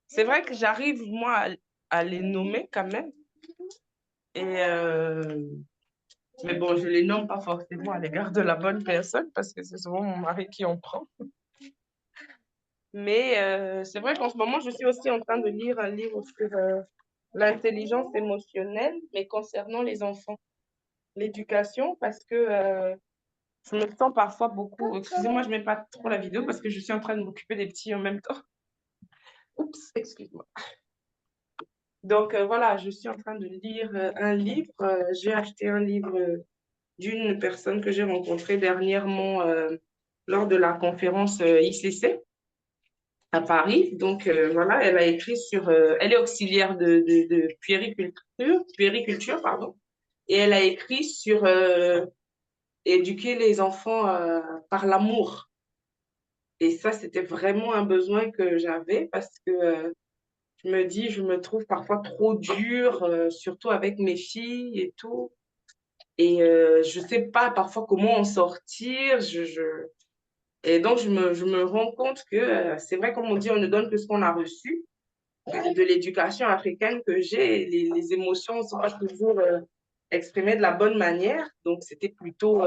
c'est vrai que j'arrive, moi, à les nommer quand même. Et, mais bon, je les nomme pas forcément à l'égard de la bonne personne parce que c'est souvent mon mari qui en prend. Mais c'est vrai qu'en ce moment, je suis aussi en train de lire un livre sur l'intelligence émotionnelle, mais concernant les enfants, l'éducation, parce que je me sens parfois beaucoup. Excusez-moi, je ne mets pas trop la vidéo parce que je suis en train de m'occuper des petits en même temps. Oups, excuse-moi. Donc voilà, je suis en train de lire un livre. J'ai acheté un livre d'une personne que j'ai rencontrée dernièrement lors de la conférence ICC à Paris. Donc voilà, elle a écrit sur. Elle est auxiliaire de puériculture, pardon. Et elle a écrit sur éduquer les enfants par l'amour. Et ça, c'était vraiment un besoin que j'avais parce que je me dis, je me trouve parfois trop dure, surtout avec mes filles et tout. Et je sais pas parfois comment en sortir. Et donc, je me rends compte que c'est vrai, comme on dit, on ne donne que ce qu'on a reçu. De l'éducation africaine que j'ai, les émotions ne sont pas toujours exprimées de la bonne manière. Donc, c'était plutôt,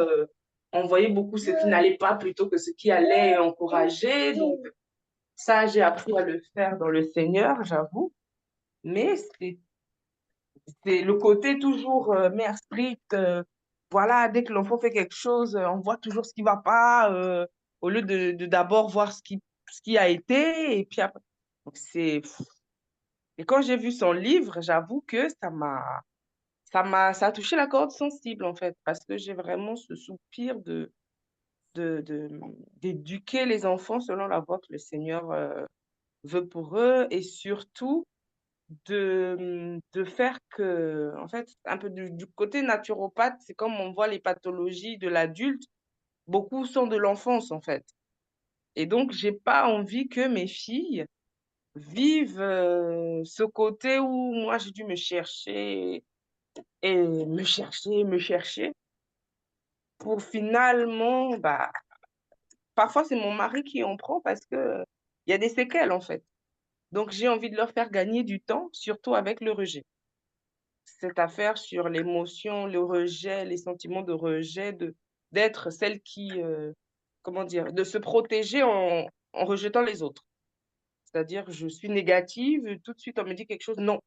on voyait beaucoup ce qui n'allait pas plutôt que ce qui allait encourager. Donc, ça, j'ai appris à le faire dans le Seigneur, j'avoue. Mais c'est le côté toujours mère stricte. Voilà, dès que l'enfant fait quelque chose, on voit toujours ce qui va pas, au lieu de d'abord voir ce qui a été. Et puis après, donc et quand j'ai vu son livre, j'avoue que ça a touché la corde sensible, en fait, parce que j'ai vraiment ce soupir de, d'éduquer les enfants selon la voie que le Seigneur veut pour eux et surtout de faire que, en fait, un peu du côté naturopathe, c'est comme on voit les pathologies de l'adulte, beaucoup sont de l'enfance, en fait. Et donc, j'ai pas envie que mes filles vivent ce côté où moi, j'ai dû me chercher et me chercher pour finalement, bah, parfois c'est mon mari qui en prend parce que il y a des séquelles en fait. Donc j'ai envie de leur faire gagner du temps, surtout avec le rejet. Cette affaire sur l'émotion, le rejet, les sentiments de rejet, d'être celle qui, comment dire, de se protéger en rejetant les autres. C'est-à-dire, je suis négative, tout de suite on me dit quelque chose, non,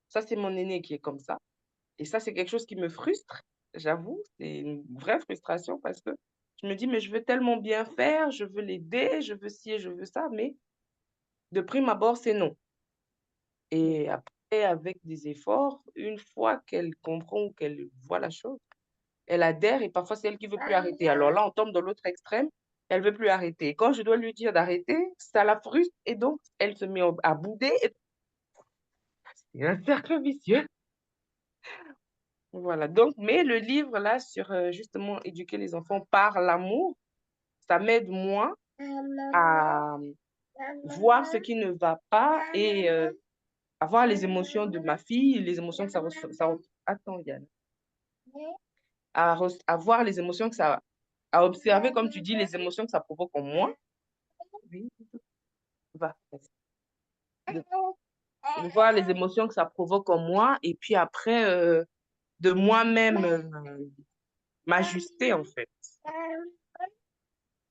ça c'est mon aîné qui est comme ça. Et ça, c'est quelque chose qui me frustre, j'avoue. C'est une vraie frustration parce que je me dis, mais je veux tellement bien faire, je veux l'aider, je veux ci et je veux ça, mais de prime abord, c'est non. Et après, avec des efforts, une fois qu'elle comprend ou qu'elle voit la chose, elle adhère et parfois, c'est elle qui veut plus arrêter. Alors là, on tombe dans l'autre extrême, elle veut plus arrêter. Et quand je dois lui dire d'arrêter, ça la frustre et donc, elle se met à bouder. Et c'est un cercle vicieux. Voilà, donc, mais le livre là sur justement éduquer les enfants par l'amour, ça m'aide moi à voir ce qui ne va pas et à voir les émotions de ma fille, les émotions que attends, Yann, à voir les émotions que ça, à observer, comme tu dis, les émotions que ça provoque en moi. Oui, va, de voir les émotions que ça provoque en moi et puis après, de moi-même m'ajuster en fait.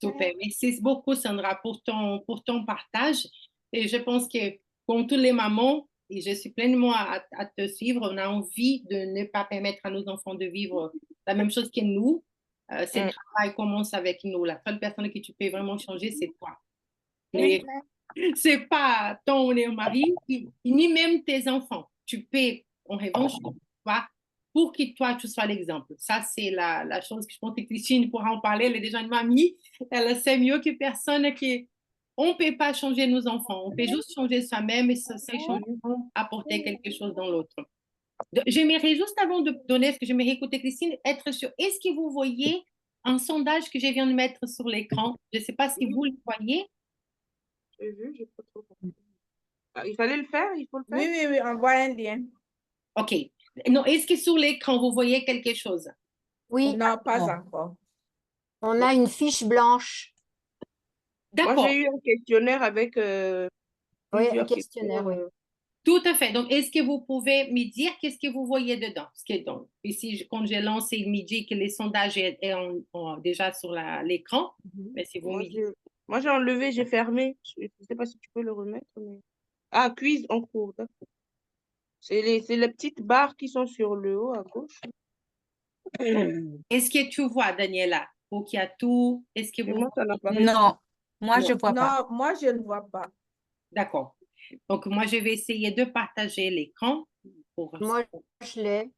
Super. Merci beaucoup, Sandra, pour ton partage. Et je pense que, comme toutes les mamans, et je suis pleinement à te suivre, on a envie de ne pas permettre à nos enfants de vivre la même chose que nous. Ce travail commence avec nous. La seule personne que tu peux vraiment changer, c'est toi. Mais c'est pas ton mari, ni même tes enfants. Tu peux, en revanche, toi, pour que toi, tu sois l'exemple. Ça, c'est la chose que je pense que Christine pourra en parler. Elle est déjà une mamie. Elle sait mieux que personne que on ne peut pas changer nos enfants. On peut juste changer soi-même et ces changements apporter quelque chose dans l'autre. J'aimerais juste avant de donner ce que j'aimerais écouter Christine, être sûr. Est-ce que vous voyez un sondage que je viens de mettre sur l'écran? Je ne sais pas si vous le voyez. J'ai vu, j'ai pas trop compris. Ah, il fallait le faire, il faut le faire. Oui, oui, oui, envoie un lien. OK. Non, est-ce que sur l'écran, vous voyez quelque chose? Oui, Non, pas encore. on a une fiche blanche. Moi, D'accord, j'ai eu un questionnaire avec Oui, un plusieurs questionnaire, questions. oui. tout à fait. Donc, est-ce que vous pouvez me dire qu'est-ce que vous voyez dedans? Donc, ici, quand j'ai lancé, il me dit que les sondages est déjà sur l'écran. Mais si vous me dites. Moi, j'ai enlevé, j'ai fermé. Je ne sais pas si tu peux le remettre. Mais... Ah, quiz en cours, d'accord. C'est les petites barres qui sont sur le haut à gauche. Est-ce que tu vois, Daniela, pour qu'il y a tout? Est-ce que Et vous. moi, ça n'apparaît pas. Non, moi, je ne vois pas. Non, moi, je ne vois pas. D'accord. Donc, moi, je vais essayer de partager l'écran. Moi, je l'ai.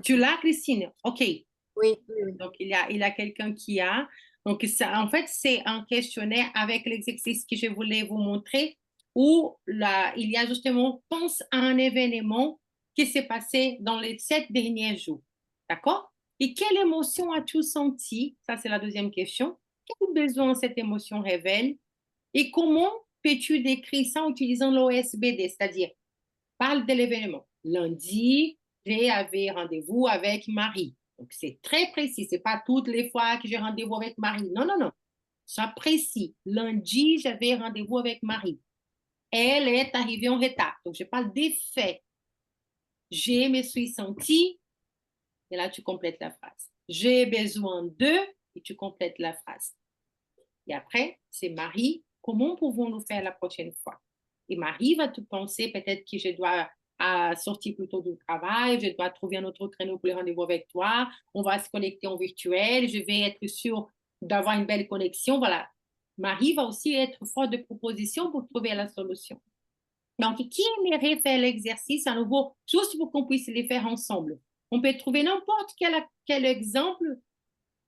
Tu l'as, Christine? OK. Oui, oui, oui. Donc, il y a quelqu'un qui a. Donc, ça, en fait, c'est un questionnaire avec l'exercice que je voulais vous montrer où là, il y a justement, pense à un événement qui s'est passé dans les 7 derniers jours. D'accord? Et quelle émotion as-tu senti? Ça, c'est la deuxième question. Quel besoin cette émotion révèle? Et comment peux-tu décrire ça en utilisant l'OSBD, c'est-à-dire, parle de l'événement. Lundi, j'avais rendez-vous avec Marie. Donc, c'est très précis. Ce n'est pas toutes les fois que j'ai rendez-vous avec Marie. Non, non, non. Sois précis. Lundi, j'avais rendez-vous avec Marie. Elle est arrivée en retard. Donc, je parle des faits. Je me suis sentie, et là, tu complètes la phrase. J'ai besoin de, et tu complètes la phrase. Et après, c'est Marie. Comment pouvons-nous faire la prochaine fois? Et Marie va te penser peut-être que je dois sortir plus tôt du travail, je dois trouver un autre créneau pour le rendez-vous avec toi, on va se connecter en virtuel, je vais être sûre d'avoir une belle connexion. Voilà. Marie va aussi être forte de propositions pour trouver la solution. Donc, qui aimerait faire l'exercice à nouveau, juste pour qu'on puisse les faire ensemble? On peut trouver n'importe quel exemple.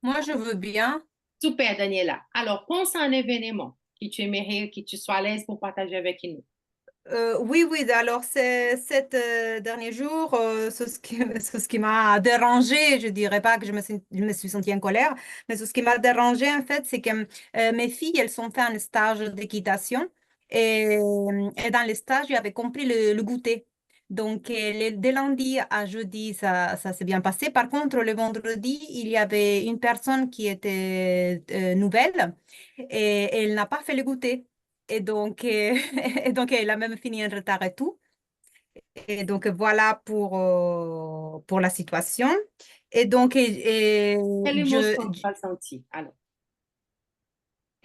Moi, je veux bien. Super, Daniela. Alors, pense à un événement que tu aimerais, que tu sois à l'aise pour partager avec nous. Oui, oui, alors c'est cet dernier jour, c'est ce qui m'a dérangé, je dirais pas que je me suis sentie en colère, mais ce qui m'a dérangé en fait, c'est que mes filles, elles ont fait un stage d'équitation et dans le stage, j'avais compris le goûter. Donc, de lundi à jeudi, ça s'est bien passé. Par contre, le vendredi, il y avait une personne qui était nouvelle et elle n'a pas fait le goûter. Et donc, et donc, elle a même fini en retard et tout. Et donc, voilà pour la situation. Et donc, Quelle émotion tu as senti? Alors,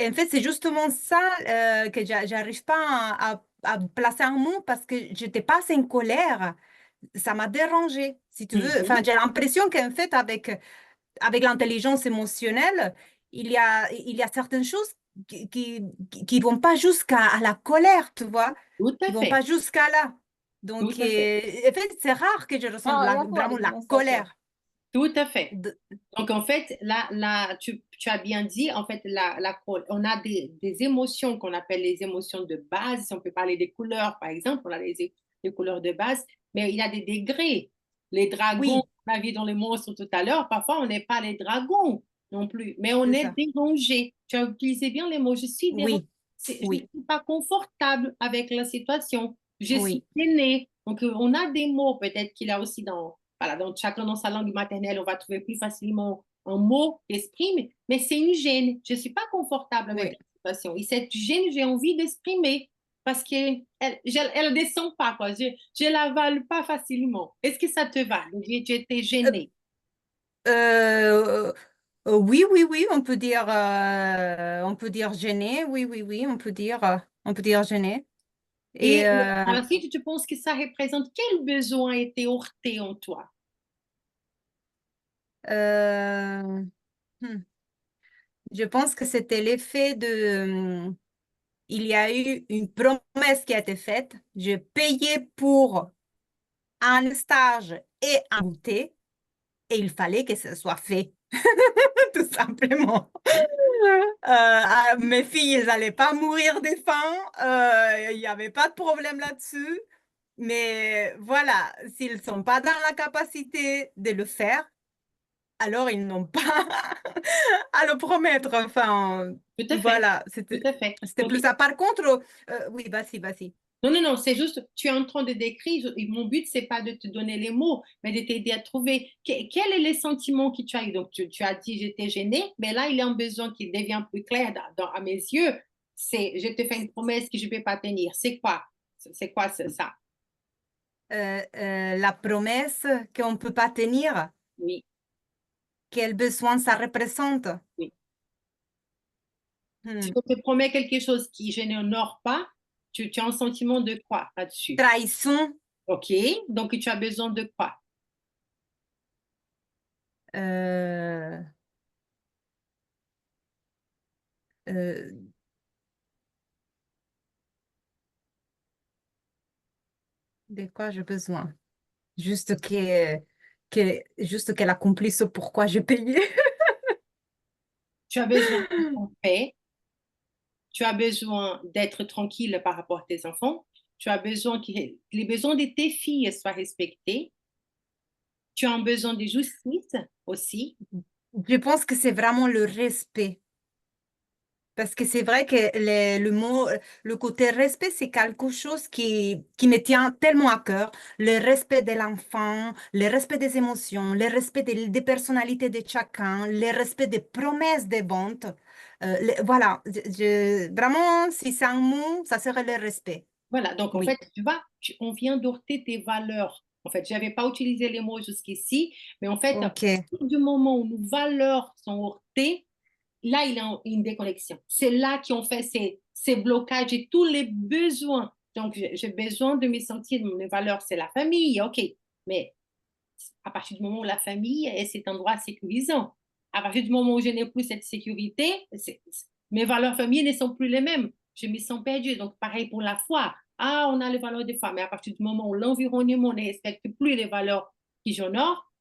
en fait, c'est justement ça que j'arrive pas à placer un mot parce que j'étais pas assez en colère. Ça m'a dérangé, si tu veux. Enfin, j'ai l'impression qu'en fait, avec l'intelligence émotionnelle, il y a certaines choses qui vont pas jusqu'à la colère, tu vois, tout qui à vont pas fait, jusqu'à là. tout Donc, à fait, en fait, c'est rare que je ressente vraiment la colère. tout à fait. De- Donc, en fait, là tu as bien dit, en fait, on a des émotions qu'on appelle les émotions de base. Si on peut parler des couleurs, par exemple, on a les couleurs de base, mais il y a des degrés. Les dragons, oui, on a vu dans les monstres tout à l'heure, parfois, on n'est pas les dragons non plus, mais on c'est est ça. dérangé. Tu as utilisé bien les mots, je suis dérangé. Oui, Je ne oui, suis pas confortable avec la situation. Je suis oui, gênée. Donc, on a des mots, peut-être qu'il y a aussi voilà, donc chacun dans sa langue maternelle, on va trouver plus facilement un mot qui exprime, mais c'est une gêne. Je ne suis pas confortable avec oui. la situation. Et cette gêne, j'ai envie d'exprimer parce qu'elle elle descend pas, quoi. Je l'avale pas facilement. Est-ce que ça te va? J'étais Euh, gênée. euh, oui, oui, oui, on peut dire gêné. Oui, oui, oui, on peut dire gêné. Et Et par la suite, tu penses que ça représente quel besoin a été heurté en toi? euh, hmm, je pense que c'était l'effet de, il y a eu une promesse qui a été faite. Je payais pour un stage et un goûter et il fallait que ce soit fait, tout simplement. Mes filles, elles n'allaient pas mourir de faim. Il n'y avait pas de problème là-dessus. Mais voilà, s'ils ne sont pas dans la capacité de le faire, alors ils n'ont pas à le promettre. Enfin, Tout à fait, voilà, tout à fait. c'était Donc, plus ça. Par contre, oui, vas-y, vas-y. non, non, non, c'est juste, tu es en train de décrire, mon but, c'est pas de te donner les mots, mais de t'aider à trouver quel est le sentiment que tu as eu. Donc, tu as dit, j'étais gênée, mais là, il y a un besoin qui devient plus clair à mes yeux. C'est, je te fais une promesse que je ne peux pas tenir. C'est quoi? C'est quoi ça? La promesse qu'on ne peut pas tenir, Oui, quel besoin ça représente? oui. Si Hmm. on te promet quelque chose qui je n'honore pas, tu as un sentiment de quoi là-dessus? Trahison, OK, donc tu as besoin de quoi? euh, euh, de quoi j'ai besoin? Juste qu'elle accomplisse pourquoi j'ai payé. Tu as besoin de paix. Tu as besoin d'être tranquille par rapport à tes enfants. Tu as besoin que les besoins de tes filles soient respectés. Tu as besoin de justice aussi. Je pense que c'est vraiment le respect. Parce que c'est vrai que le mot, le côté respect, c'est quelque chose qui me tient tellement à cœur. Le respect de l'enfant, le respect des émotions, le respect des personnalités de chacun, le respect des promesses des ventes. Voilà, vraiment, si c'est un mot, ça serait le respect. Voilà, donc en Oui. fait, tu vois, on vient d'heurter tes valeurs. En fait, je n'avais pas utilisé les mots jusqu'ici, mais en fait, à Ok. partir du moment où nos valeurs sont heurtées, là, il y a une déconnexion. C'est là qu'on fait ces blocages et tous les besoins. Donc, j'ai besoin de me sentir, mes valeurs, c'est la famille, ok, mais à partir du moment où la famille est cet endroit sécurisant, à partir du moment où je n'ai plus cette sécurité, mes valeurs familiales ne sont plus les mêmes. Je me sens perdue. Donc, pareil pour la foi. Ah, on a les valeurs des femmes, mais à partir du moment où l'environnement ne respecte plus les valeurs qui j'honore,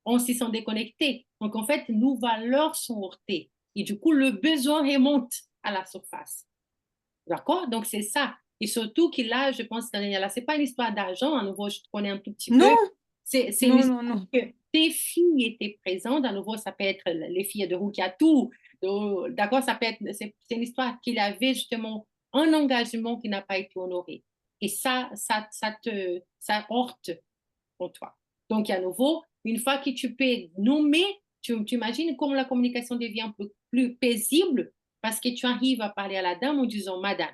on s'y sent déconnecté. Donc, en fait, nos valeurs sont heurtées. Et du coup, le besoin remonte à la surface. D'accord? Donc, c'est ça. Et surtout que là, je pense que ce n'est pas une histoire d'argent. À nouveau, je te connais un tout petit peu. Non, C'est une non, histoire non, non. que tes filles étaient présentes. À nouveau, ça peut être les filles de Rukiatou. D'accord? Ça peut être, c'est une histoire qu'il avait justement un engagement qui n'a pas été honoré. Et ça heurte pour toi. Donc, à nouveau, une fois que tu peux nommer, tu imagines comment la communication devient plus paisible parce que tu arrives à parler à la dame en disant, Madame,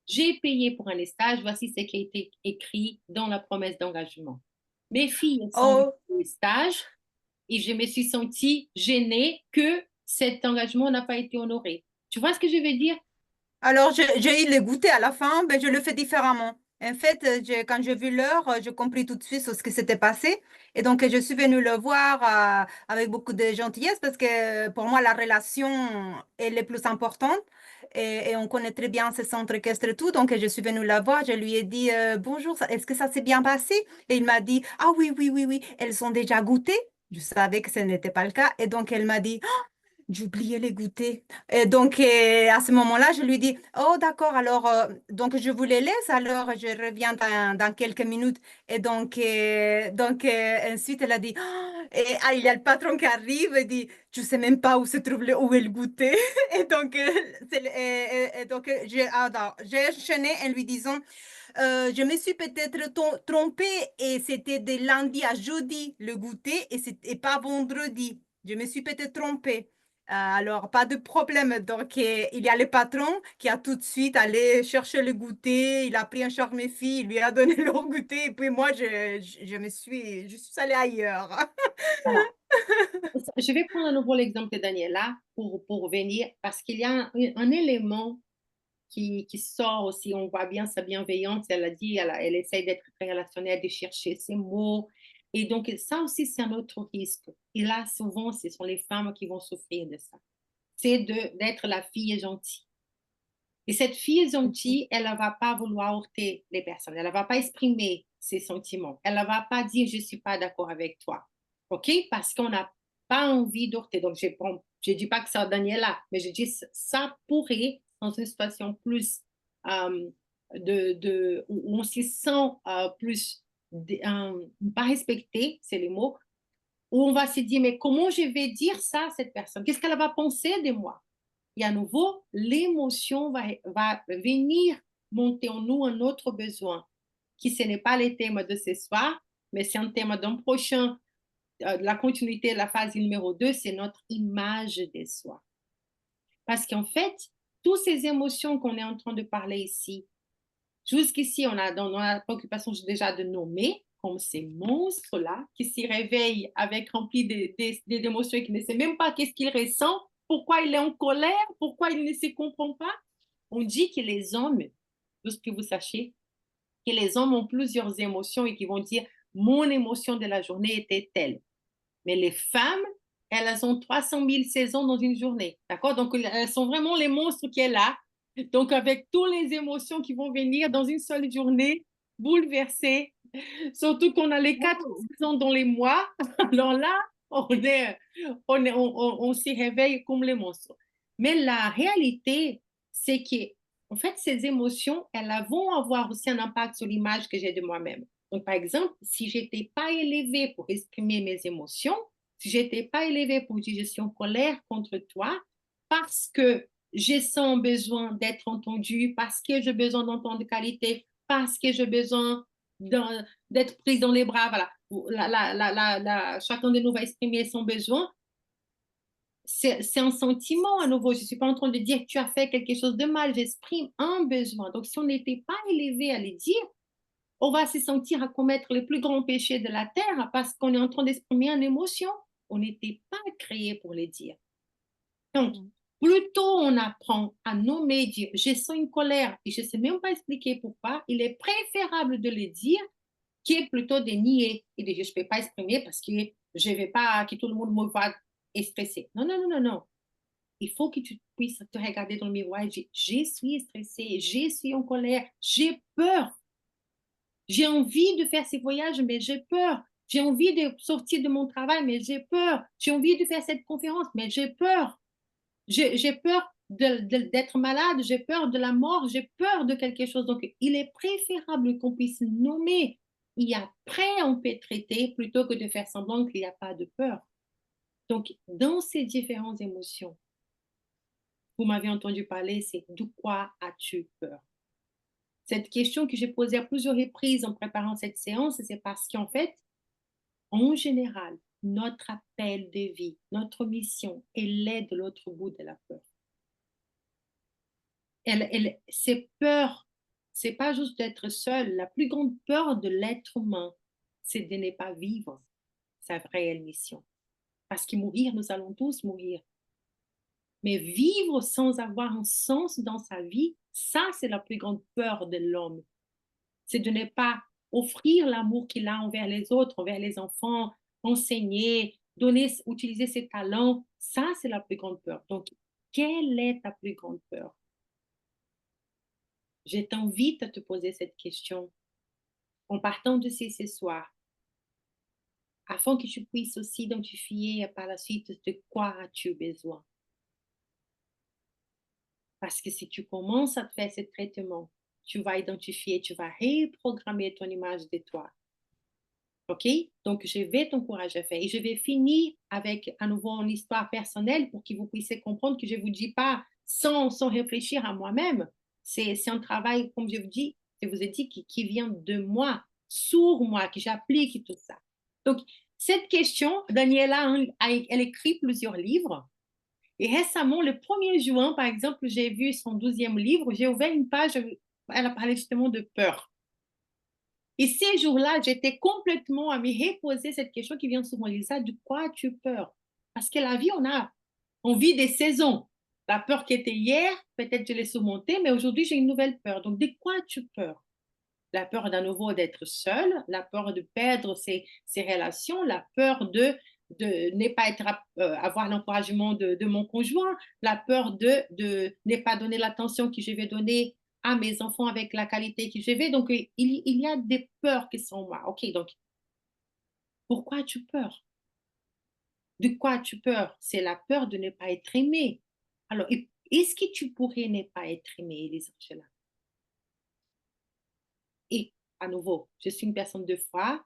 j'ai payé pour un stage, voici ce qui a été écrit dans la promesse d'engagement. Mes filles sont venues Oh, au stage et je me suis sentie gênée que cet engagement n'a pas été honoré. Tu vois ce que je veux dire? alors, j'ai eu le goûter à la fin, mais je le fais différemment. En fait, quand j'ai vu l'heure, j'ai compris tout de suite ce qui s'était passé. Et donc, je suis venue le voir avec beaucoup de gentillesse parce que pour moi, la relation est le plus importante. Et on connaît très bien ce centre équestre et tout. Donc, je suis venue la voir. Je lui ai dit bonjour, est-ce que ça s'est bien passé? Et il m'a dit ah oui, oui, oui, oui, elles ont déjà goûté. Je savais que ce n'était pas le cas. Et donc, elle m'a dit j'ai oublié les goûters. Et donc, à ce moment-là, je lui dis, oh, d'accord, alors, donc je vous les laisse, alors je reviens dans quelques minutes. Et donc, ensuite, elle a dit, il y a le patron qui arrive et dit, je sais même pas où se trouve où est le goûter. Et donc, j'ai enchaîné en lui disant, je me suis peut-être trompée et c'était de lundi à jeudi le goûter et pas vendredi. Je me suis peut-être trompée. Alors, pas de problème. Donc, il y a le patron qui a tout de suite allé chercher le goûter. Il a pris en charge mes filles, il lui a donné leur goûter. Et puis moi, je suis allée ailleurs. Voilà. Je vais prendre à nouveau l'exemple de Daniela pour venir parce qu'il y a un élément qui sort aussi. On voit bien sa bienveillance. Elle a dit, elle essaye d'être très relationnelle, de chercher ses mots. Et donc, ça aussi, c'est un autre risque. Et là, souvent, ce sont les femmes qui vont souffrir de ça. C'est d'être la fille gentille. Et cette fille gentille, elle ne va pas vouloir heurter les personnes. Elle ne va pas exprimer ses sentiments. Elle ne va pas dire, je ne suis pas d'accord avec toi. OK? Parce qu'on n'a pas envie d'heurter. Donc, je ne dis pas que c'est Daniela, mais je dis ça pourrait, dans une situation plus où on se sent plus pas respecté, c'est les mots, où on va se dire, mais comment je vais dire ça à cette personne? Qu'est-ce qu'elle va penser de moi? Et à nouveau, l'émotion va venir monter en nous un autre besoin, qui ce n'est pas le thème de ce soir, mais c'est un thème d'un prochain, la continuité de la phase numéro 2, c'est notre image de soi. Parce qu'en fait, toutes ces émotions qu'on est en train de parler ici, jusqu'ici, on a dans la préoccupation déjà de nommer comme ces monstres-là qui s'y réveillent avec remplis d'émotions et qui ne sait même pas qu'est-ce qu'il ressent, pourquoi il est en colère, pourquoi il ne se comprend pas. On dit que les hommes, juste que vous sachiez, que les hommes ont plusieurs émotions et qui vont dire mon émotion de la journée était telle. Mais les femmes, elles ont 300 000 saisons dans une journée. D'accord? Donc, elles sont vraiment les monstres qui est là. Donc, avec toutes les émotions qui vont venir dans une seule journée, bouleversées. Surtout qu'on a les 4 saisons dans les mois. Alors là, on s'y réveille comme les monstres. Mais la réalité, c'est que, en fait, ces émotions, elles vont avoir aussi un impact sur l'image que j'ai de moi-même. Donc, par exemple, si je n'étais pas élevée pour exprimer mes émotions, si je n'étais pas élevée pour dire je suis en colère contre toi, parce que je sens besoin d'être entendue, parce que j'ai besoin d'entendre de qualité, parce que j'ai besoin d'être prise dans les bras. Voilà. Chacun de nous va exprimer son besoin. C'est un sentiment à nouveau. Je ne suis pas en train de dire que tu as fait quelque chose de mal. J'exprime un besoin. Donc, si on n'était pas élevé à les dire, on va se sentir à commettre les plus grands péchés de la terre parce qu'on est en train d'exprimer une émotion. On n'était pas créé pour les dire. Donc, plus tôt on apprend à nommer, dire je sens une colère et je ne sais même pas expliquer pourquoi, il est préférable de le dire que plutôt de nier et de dire je ne peux pas exprimer parce que je ne vais pas que tout le monde me voit stressé. Non, non, non, non, non. Il faut que tu puisses te regarder dans le miroir et dire je suis stressée, je suis en colère, j'ai peur. J'ai envie de faire ces voyages, mais j'ai peur. J'ai envie de sortir de mon travail, mais j'ai peur. J'ai envie de faire cette conférence, mais j'ai peur. J'ai peur d'être malade, j'ai peur de la mort, j'ai peur de quelque chose. Donc, il est préférable qu'on puisse nommer et après on peut traiter plutôt que de faire semblant qu'il n'y a pas de peur. Donc, dans ces différentes émotions, vous m'avez entendu parler, c'est de quoi as-tu peur? Cette question que j'ai posée à plusieurs reprises en préparant cette séance, c'est parce qu'en fait, en général, notre appel de vie, notre mission, elle est de l'autre bout de la peur. C'est peur, c'est pas juste d'être seul. La plus grande peur de l'être humain, c'est de ne pas vivre sa réelle mission. Parce que mourir, nous allons tous mourir. Mais vivre sans avoir un sens dans sa vie, ça, c'est la plus grande peur de l'homme. C'est de ne pas offrir l'amour qu'il a envers les autres, envers les enfants, enseigner, donner, utiliser ses talents. Ça, c'est la plus grande peur. Donc, quelle est ta plus grande peur? Je t'invite à te poser cette question en partant de ce soir, afin que tu puisses aussi identifier par la suite de quoi as-tu besoin. Parce que si tu commences à faire ce traitement, tu vas identifier, tu vas reprogrammer ton image de toi. OK? Donc, je vais t'encourager à faire. Et je vais finir avec à nouveau une histoire personnelle pour que vous puissiez comprendre que je ne vous dis pas sans réfléchir à moi-même. C'est un travail, comme je vous ai dit, qui vient de moi, sur moi, que j'applique tout ça. Donc, cette question, Daniela, elle écrit plusieurs livres. Et récemment, le 1er juin, par exemple, j'ai vu son 12e livre. J'ai ouvert une page, elle a parlé justement de peur. Et ces jours-là, j'étais complètement à me reposer cette question qui vient souvent, Lisa, de quoi as-tu peur? Parce que la vie, on vit des saisons. La peur qui était hier, peut-être je l'ai surmontée, mais aujourd'hui, j'ai une nouvelle peur. Donc, de quoi as-tu peur? La peur d'à nouveau d'être seule, la peur de perdre ses relations, la peur de ne pas avoir l'encouragement de mon conjoint, la peur de ne pas donner l'attention que je vais donner à mes enfants avec la qualité que je vais. Donc, il y a des peurs qui sont moi. OK, donc, pourquoi as-tu peur? De quoi as-tu peur? C'est la peur de ne pas être aimé. Alors, est-ce que tu pourrais ne pas être aimé, Elisangela? Et à nouveau, je suis une personne de foi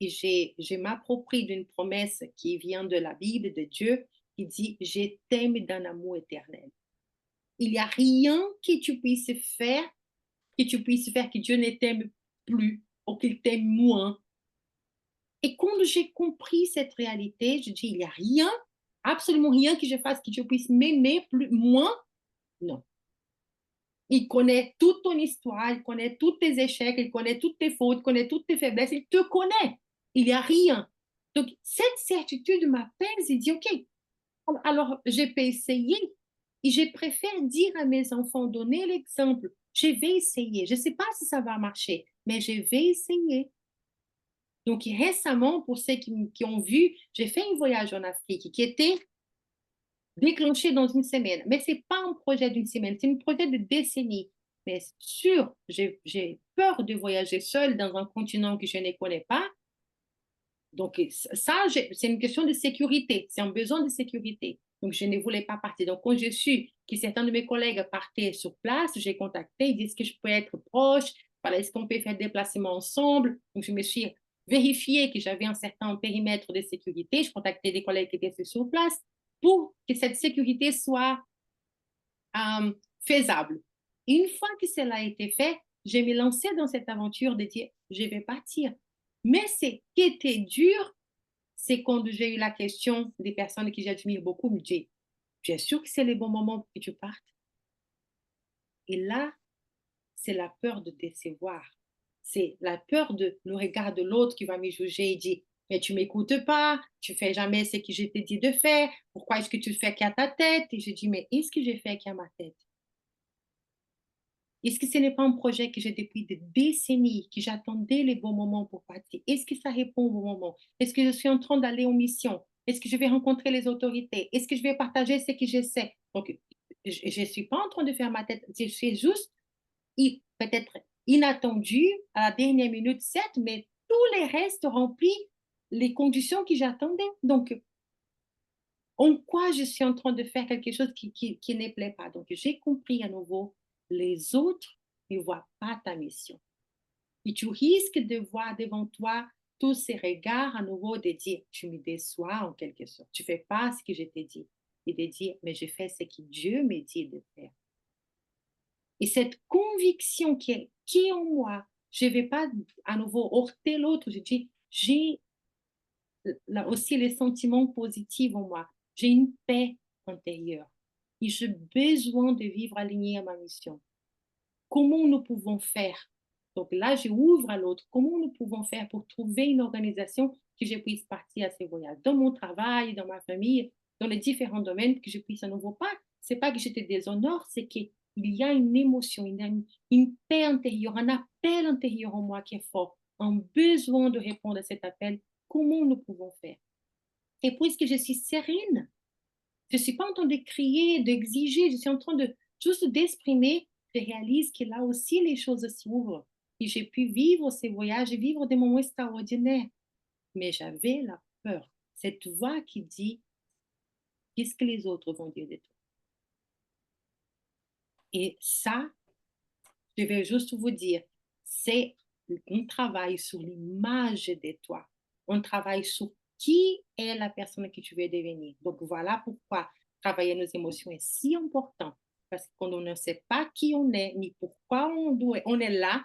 et je m'approprie d'une promesse qui vient de la Bible, de Dieu, qui dit « Je t'aime d'un amour éternel ». Il n'y a rien que tu puisses faire que Dieu ne t'aime plus ou qu'il t'aime moins. Et quand j'ai compris cette réalité, je dis, il n'y a rien, absolument rien que je fasse que Dieu puisse m'aimer plus, moins. Non. Il connaît toute ton histoire, il connaît tous tes échecs, il connaît toutes tes fautes, il connaît toutes tes faiblesses, il te connaît. Il n'y a rien. Donc, cette certitude m'apaise et dit, OK, alors je peux essayer. Et je préfère dire à mes enfants, donner l'exemple, je vais essayer. Je ne sais pas si ça va marcher, mais je vais essayer. Donc, récemment, pour ceux qui ont vu, j'ai fait un voyage en Afrique qui était déclenché dans une semaine. Mais ce n'est pas un projet d'une semaine, c'est un projet de décennies. Mais sûr, j'ai peur de voyager seule dans un continent que je ne connais pas. Donc, ça, c'est une question de sécurité. C'est un besoin de sécurité. Donc, je ne voulais pas partir. Donc, quand je suis que certains de mes collègues partaient sur place, j'ai contacté, ils disent que je peux être proche. Voilà, est-ce qu'on peut faire des déplacements ensemble? Donc, je me suis vérifié que j'avais un certain périmètre de sécurité. Je contactais des collègues qui étaient sur place pour que cette sécurité soit faisable. Une fois que cela a été fait, je me lançais dans cette aventure de dire, je vais partir. Mais ce qui était dur, c'est quand j'ai eu la question des personnes que j'admire beaucoup, me disent, tu es sûr que c'est le bon moment pour que tu partes? Et là, c'est la peur de décevoir. C'est la peur de le regard de l'autre qui va me juger et dire, mais tu m'écoutes pas, tu fais jamais ce que je t'ai dit de faire, pourquoi est-ce que tu fais qu'à ta tête? Et je dis, mais est-ce que j'ai fait qu'à ma tête? Est-ce que ce n'est pas un projet que j'ai depuis des décennies, que j'attendais les bons moments pour partir? Est-ce que ça répond au bon moment? Est-ce que je suis en train d'aller en mission? Est-ce que je vais rencontrer les autorités? Est-ce que je vais partager ce que je sais? Donc, je ne suis pas en train de faire ma tête. Je suis juste peut-être inattendu à la dernière minute, certes, mais tous les restes remplis les conditions que j'attendais. Donc, en quoi je suis en train de faire quelque chose qui ne plaît pas? Donc, j'ai compris à nouveau, les autres ne voient pas ta mission. Et tu risques de voir devant toi tous ces regards à nouveau de dire, tu me déçois en quelque sorte. Tu ne fais pas ce que je t'ai dit. Et de dire, mais je fais ce que Dieu me dit de faire. Et cette conviction qui est en moi, je ne vais pas à nouveau heurter l'autre. Je dis, j'ai là aussi les sentiments positifs en moi. J'ai une paix intérieure. Et j'ai besoin de vivre aligné à ma mission. Comment nous pouvons faire? Donc là, je ouvre à l'autre. Comment nous pouvons faire pour trouver une organisation que je puisse partir à ces voyages? Dans mon travail, dans ma famille, dans les différents domaines, que je puisse à nouveau pas. C'est pas que je te déshonore, c'est qu'il y a une émotion, une paix intérieure, un appel intérieur en moi qui est fort, un besoin de répondre à cet appel. Comment nous pouvons faire? Et puisque je suis sereine, je ne suis pas en train de crier, d'exiger, je suis en train de juste d'exprimer, je réalise que là aussi les choses s'ouvrent. Et j'ai pu vivre ces voyages et vivre des moments extraordinaires. Mais j'avais la peur, cette voix qui dit, qu'est-ce que les autres vont dire de toi? Et ça, je vais juste vous dire, c'est un travail sur l'image de toi. On travaille sur qui est la personne que tu veux devenir. Donc voilà pourquoi travailler nos émotions est si important. Parce que quand on ne sait pas qui on est, ni pourquoi on est là,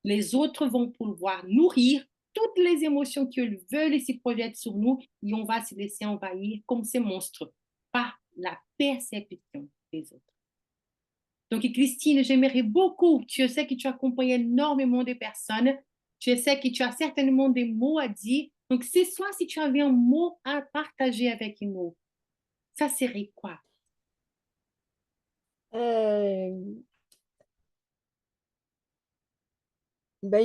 les autres vont pouvoir nourrir toutes les émotions qu'ils veulent et s'y projettent sur nous et on va se laisser envahir comme ces monstres par la perception des autres. Donc, Christine, j'aimerais beaucoup, je sais que tu accompagnes énormément de personnes, je sais que tu as certainement des mots à dire. Donc, ce soir, si tu avais un mot à partager avec nous, ça serait quoi? Une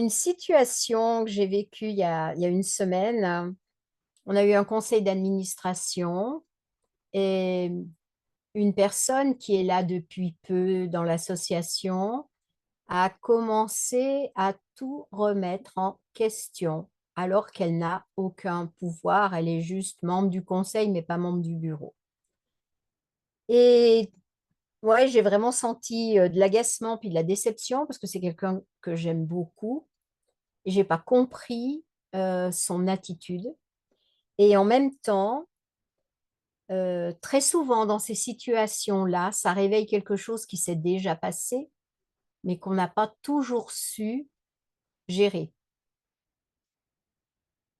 situation que j'ai vécue il y a une semaine. On a eu un conseil d'administration et une personne qui est là depuis peu dans l'association a commencé à tout remettre en question alors qu'elle n'a aucun pouvoir. Elle est juste membre du conseil, mais pas membre du bureau. Et ouais, j'ai vraiment senti de l'agacement puis de la déception parce que c'est quelqu'un que j'aime beaucoup. Et je n'ai pas compris son attitude. Et en même temps, très souvent dans ces situations-là, ça réveille quelque chose qui s'est déjà passé, mais qu'on n'a pas toujours su gérer.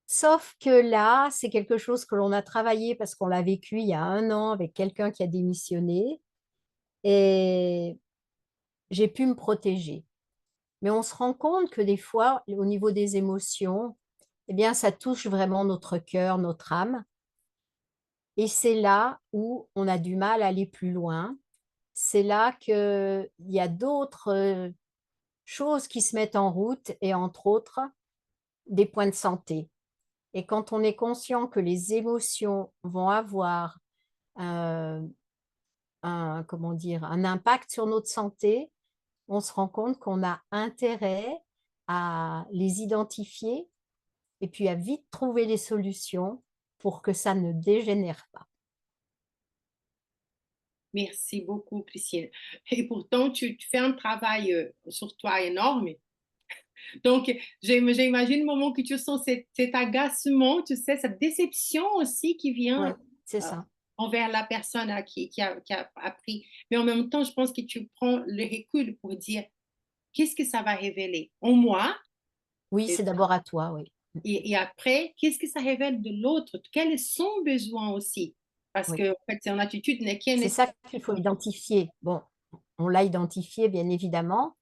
Sauf que là, c'est quelque chose que l'on a travaillé parce qu'on l'a vécu il y a 1 an avec quelqu'un qui a démissionné et j'ai pu me protéger. Mais on se rend compte que des fois, au niveau des émotions, eh bien, ça touche vraiment notre cœur, notre âme. Et c'est là où on a du mal à aller plus loin. C'est là qu'il y a d'autres choses qui se mettent en route et entre autres, des points de santé. Et quand on est conscient que les émotions vont avoir comment dire, un impact sur notre santé, on se rend compte qu'on a intérêt à les identifier et puis à vite trouver les solutions pour que ça ne dégénère pas. Merci beaucoup, Christine. Et pourtant, tu fais un travail sur toi énorme. Donc, j'imagine le moment que tu sens cet agacement, tu sais, cette déception aussi qui vient. Ouais, c'est ça. envers la personne qui a appris. Mais en même temps, je pense que tu prends le recul pour dire, qu'est-ce que ça va révéler en moi? Oui, c'est d'abord à toi, oui. Et après, qu'est-ce que ça révèle de l'autre? Quel est son besoin aussi? Parce Oui. que, en fait, c'est en attitude n'est qu'un C'est ça qu'il faut identifier. Bon, on l'a identifié, bien évidemment,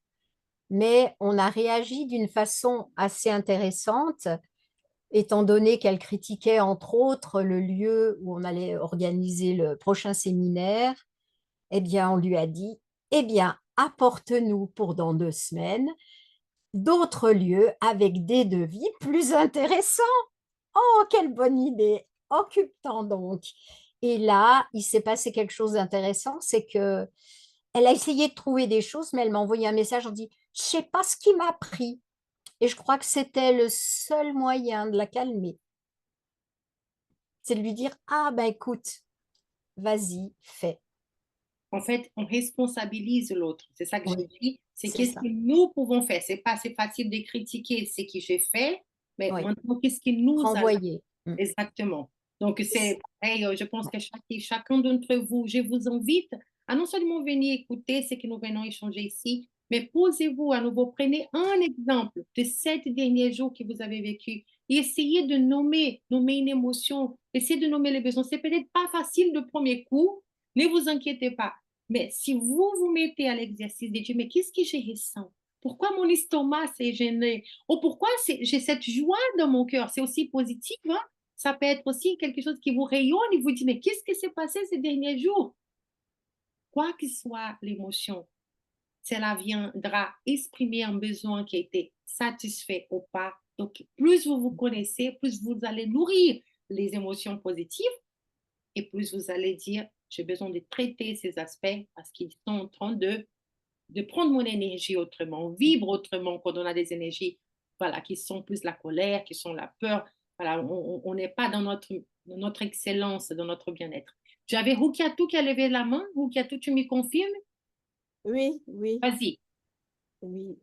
mais on a réagi d'une façon assez intéressante, étant donné qu'elle critiquait, entre autres, le lieu où on allait organiser le prochain séminaire. Eh bien, on lui a dit, eh bien, apporte-nous pour dans 2 semaines d'autres lieux avec des devis plus intéressants. Oh, quelle bonne idée! Occupe-t'en donc. Et là, il s'est passé quelque chose d'intéressant, c'est que elle a essayé de trouver des choses, mais elle m'a envoyé un message en dit: «Je sais pas ce qui m'a pris» et je crois que c'était le seul moyen de la calmer. C'est de lui dire: «Ah ben écoute, vas-y, fais». En fait, on responsabilise l'autre. C'est ça que Oui, j'ai dit. C'est c'est qu'est-ce ça. que nous pouvons faire. C'est pas assez facile de critiquer ce que j'ai fait, mais Oui, maintenant, qu'est-ce que nous allons renvoyer. exactement. Donc, c'est pareil, je pense que chacun d'entre vous, je vous invite à non seulement venir écouter ce que nous venons échanger ici, mais posez-vous à nouveau, prenez un exemple de 7 derniers jours que vous avez vécu et essayez de nommer une émotion, essayez de nommer les besoins. C'est peut-être pas facile de premier coup, ne vous inquiétez pas. Mais si vous vous mettez à l'exercice de dire, mais qu'est-ce que je ressens? Pourquoi mon estomac s'est gêné? Ou pourquoi j'ai cette joie dans mon cœur? C'est aussi positif, hein? Ça peut être aussi quelque chose qui vous rayonne et vous dit, mais qu'est-ce qui s'est passé ces derniers jours? Quoi que soit l'émotion, cela viendra exprimer un besoin qui a été satisfait ou pas. Donc, plus vous vous connaissez, plus vous allez nourrir les émotions positives et plus vous allez dire, j'ai besoin de traiter ces aspects parce qu'ils sont en train de prendre mon énergie autrement, vivre autrement quand on a des énergies voilà, qui sont plus la colère, qui sont la peur. Voilà, on n'est pas dans notre excellence, dans notre bien-être. J'avais Rukiatou qui a levé la main. Rukiatou, tu me confirmes? Oui, oui, Vas-y. oui.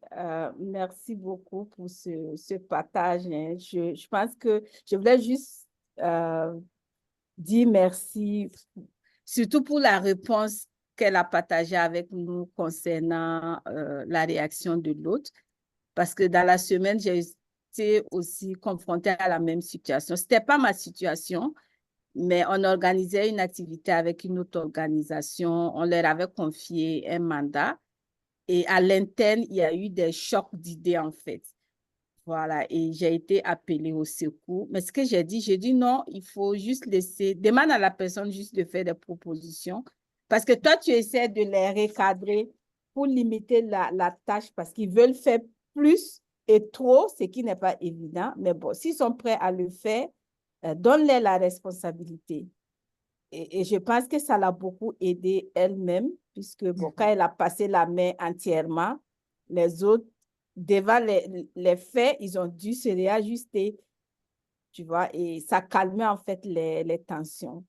Merci beaucoup pour ce partage, hein. Je pense que je voulais juste dire merci, surtout pour la réponse qu'elle a partagée avec nous concernant la réaction de l'autre. Parce que dans la semaine, j'ai été aussi confrontée à la même situation. Ce n'était pas ma situation, mais on organisait une activité avec une autre organisation. On leur avait confié un mandat. Et à l'interne, il y a eu des chocs d'idées, en fait. Voilà, et j'ai été appelée au secours. Mais ce que j'ai dit non, il faut juste laisser, demande à la personne juste de faire des propositions. Parce que toi, tu essaies de les recadrer pour limiter la tâche parce qu'ils veulent faire plus et trop, ce qui n'est pas évident. Mais bon, s'ils sont prêts à le faire, donne-leur la responsabilité. Et je pense que ça l'a beaucoup aidé elle-même, puisque bon, quand elle a passé la main entièrement, les autres, devant les faits, ils ont dû se réajuster, tu vois, et ça calmait en fait les tensions.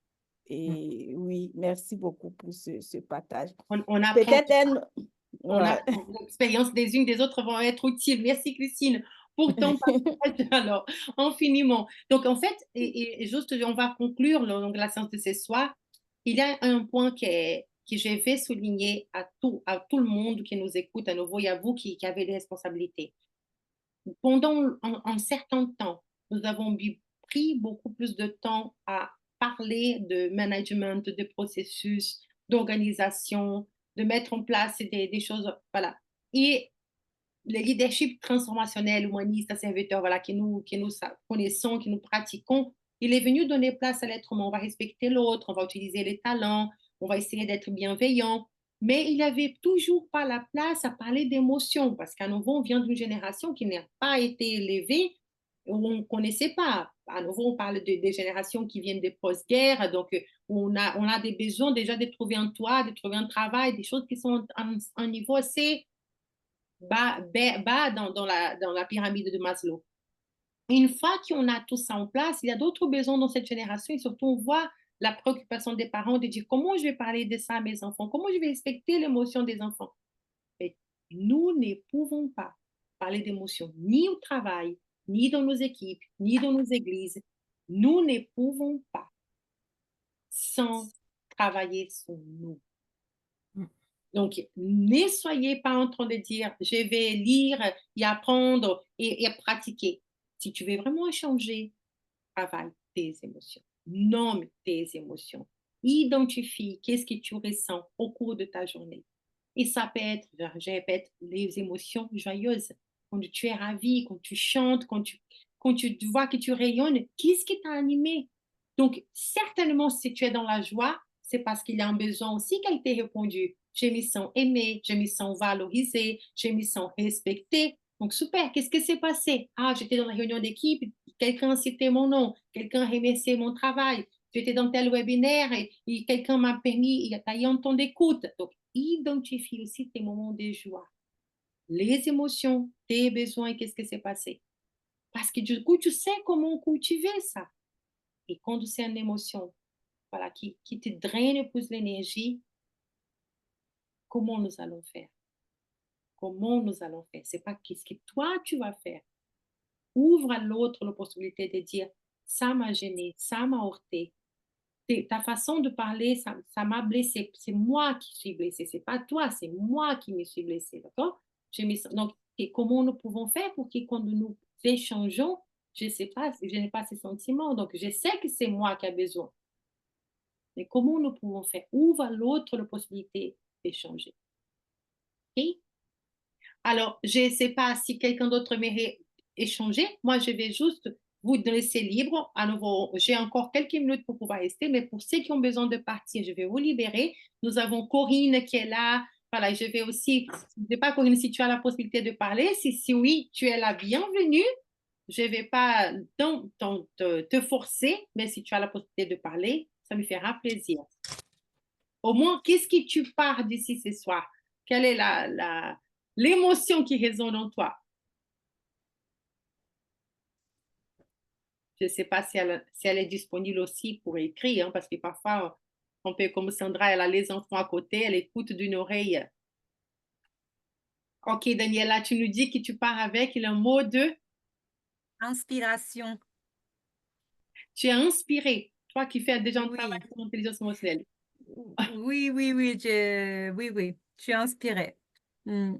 Et oui, merci beaucoup pour ce partage. On apprend. Peut-être elle... On Ouais. apprend. L'expérience des unes des autres vont être utiles. Merci, Christine, pour ton partage. Alors, infiniment. Donc, en fait, et juste, on va conclure donc, la séance de ce soir. Il y a un point que je vais souligner à tout le monde qui nous écoute, à nouveau, et à vous qui avez des responsabilités. Pendant un certain temps, nous avons pris beaucoup plus de temps à parler de management, de processus, d'organisation, de mettre en place des choses, voilà. Et le leadership transformationnel, humaniste, serviteur, voilà, que nous connaissons, que nous pratiquons, il est venu donner place à l'être humain. On va respecter l'autre, on va utiliser les talents, on va essayer d'être bienveillant. Mais il n'y avait toujours pas la place à parler d'émotions, parce qu'à nouveau, on vient d'une génération qui n'a pas été élevée, où on ne connaissait pas. À nouveau, on parle des générations qui viennent des post-guerres, donc on a des besoins déjà de trouver un toit, de trouver un travail, des choses qui sont à un niveau assez bas dans la pyramide de Maslow. Une fois qu'on a tout ça en place, il y a d'autres besoins dans cette génération et surtout on voit la préoccupation des parents de dire comment je vais parler de ça à mes enfants, comment je vais respecter l'émotion des enfants. Mais nous ne pouvons pas parler d'émotion ni au travail, ni dans nos équipes, ni dans nos églises. Nous ne pouvons pas sans travailler sur nous. Mm. Donc, ne soyez pas en train de dire, je vais lire et apprendre et pratiquer. Si tu veux vraiment changer, travaille tes émotions. Nomme tes émotions. Identifie qu'est-ce que tu ressens au cours de ta journée. Et ça peut être, je répète, les émotions joyeuses. Quand tu es ravi, quand tu chantes, quand tu vois que tu rayonnes, qu'est-ce qui t'a animé? Donc, certainement, si tu es dans la joie, c'est parce qu'il y a un besoin aussi qu'elle t'ait répondu. Je me sens aimée, je me sens valorisée, je me sens respectée. Donc, super, qu'est-ce qui s'est passé? Ah, j'étais dans la réunion d'équipe, quelqu'un a cité mon nom, quelqu'un a remercié mon travail, j'étais dans tel webinaire et quelqu'un m'a permis, il y a eu un temps d'écoute. Donc, identifie aussi tes moments de joie, les émotions, tes besoins et qu'est-ce qui s'est passé. Parce que du coup, tu sais comment cultiver ça. Et quand c'est une émotion voilà, qui te draine plus l'énergie, comment nous allons faire? Comment nous allons faire? Ce n'est pas qu'est-ce que toi tu vas faire. Ouvre à l'autre la possibilité de dire ça m'a gêné, ça m'a heurté. Ta façon de parler, ça m'a blessé. C'est moi qui suis blessée. Ce n'est pas toi, c'est moi qui me suis blessée. D'accord? Donc, et comment nous pouvons faire pour que quand nous échangeons, je ne sais pas, je n'ai pas ces sentiments. Donc, je sais que c'est moi qui ai besoin. Mais comment nous pouvons faire? Ouvre à l'autre la possibilité d'échanger. OK? Alors, je ne sais pas si quelqu'un d'autre aimerait échanger. Moi, je vais juste vous laisser libre. À nouveau, j'ai encore quelques minutes pour pouvoir rester, mais pour ceux qui ont besoin de partir, je vais vous libérer. Nous avons Corinne qui est là. Voilà, je vais aussi, je ne sais pas, Corinne, si tu as la possibilité de parler. Si oui, tu es la bienvenue. Je ne vais pas te forcer, mais si tu as la possibilité de parler, ça me fera plaisir. Au moins, qu'est-ce que tu pars d'ici ce soir? Quelle est l'émotion qui résonne en toi? Je ne sais pas si elle est disponible aussi pour écrire, hein, parce que parfois, on peut, comme Sandra, elle a les enfants à côté, elle écoute d'une oreille. Ok, Daniela, tu nous dis que tu pars avec le mot de... Inspiration. Tu es inspiré, toi qui fais déjà un Oui. travail sur l'intelligence émotionnelle. Oui, je suis inspirée. Mm.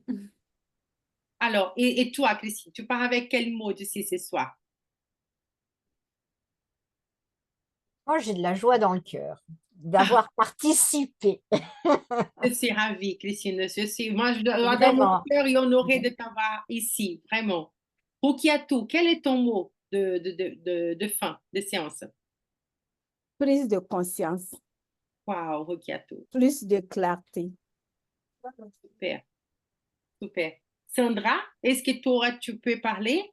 Alors, et toi, Christine, tu pars avec quel mot d'ici ce soir? Moi, j'ai de la joie dans le cœur d'avoir participé. Je suis ravie, Christine. Moi, dans mon Vraiment. cœur, et honorée de t'avoir ici, vraiment. Rukiatou, quel est ton mot de fin de séance? Prise de conscience, Waouh, Rukiatou. plus de clarté. Super, super. Sandra, est-ce que tu peux parler?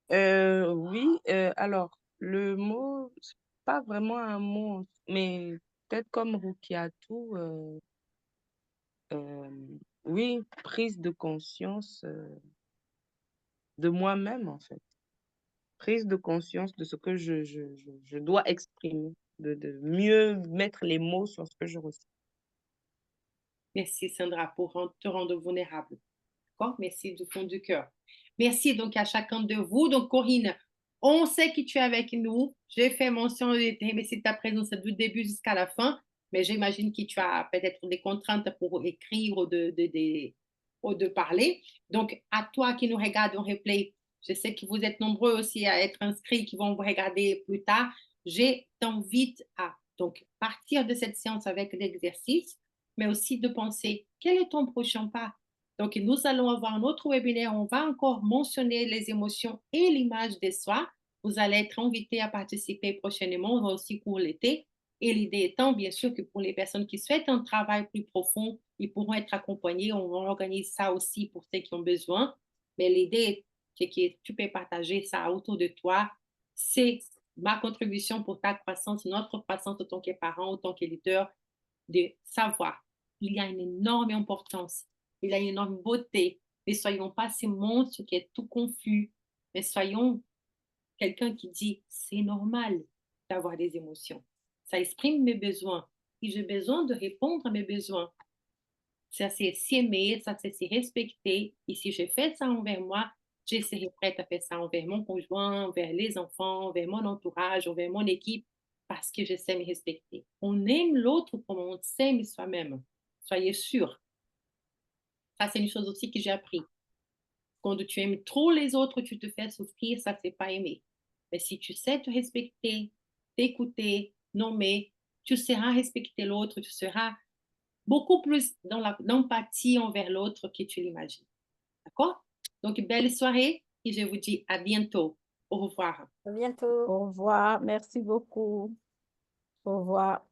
Oui, alors, le mot, c'est pas vraiment un mot, mais peut-être comme Rukiatou, oui, prise de conscience de moi-même, en fait. Prise de conscience de ce que je dois exprimer, de mieux mettre les mots sur ce que je ressens. Merci, Sandra, pour te rendre vulnérable. D'accord? Merci du fond du cœur. Merci donc à chacun de vous. Donc, Corinne, on sait que tu es avec nous. J'ai fait mention de remercier ta présence du début jusqu'à la fin, mais j'imagine que tu as peut-être des contraintes pour écrire ou de parler. Donc, à toi qui nous regarde en replay, je sais que vous êtes nombreux aussi à être inscrits, qui vont vous regarder plus tard. Je t'invite à donc partir de cette séance avec l'exercice, mais aussi de penser quel est ton prochain pas. Donc, nous allons avoir un autre webinaire. On va encore mentionner les émotions et l'image de soi. Vous allez être invité à participer prochainement, aussi pour l'été. Et l'idée étant, bien sûr, que pour les personnes qui souhaitent un travail plus profond, ils pourront être accompagnés. On organise ça aussi pour ceux qui ont besoin. Mais l'idée, c'est que tu peux partager ça autour de toi. C'est ma contribution pour ta croissance, notre croissance en tant que parent, en tant que leader, de savoir. Il y a une énorme importance. Il y a une énorme beauté. Ne soyons pas ces monstres qui est tout confus, mais soyons quelqu'un qui dit c'est normal d'avoir des émotions. Ça exprime mes besoins et j'ai besoin de répondre à mes besoins. Ça, c'est s'aimer, ça, c'est se respecter. Et si je fais ça envers moi, je serai prête à faire ça envers mon conjoint, envers les enfants, envers mon entourage, envers mon équipe. parce que je sais me respecter. On aime l'autre comme on s'aime soi-même. Soyez sûrs. Ça, c'est une chose aussi que j'ai appris. Quand tu aimes trop les autres, tu te fais souffrir, ça, c'est pas aimer. Mais si tu sais te respecter, t'écouter, nommer, tu sauras respecter l'autre, tu seras beaucoup plus dans l'empathie envers l'autre que tu l'imagines. D'accord? Donc, belle soirée et je vous dis à bientôt. Au revoir. À bientôt. Au revoir. Merci beaucoup. Au revoir.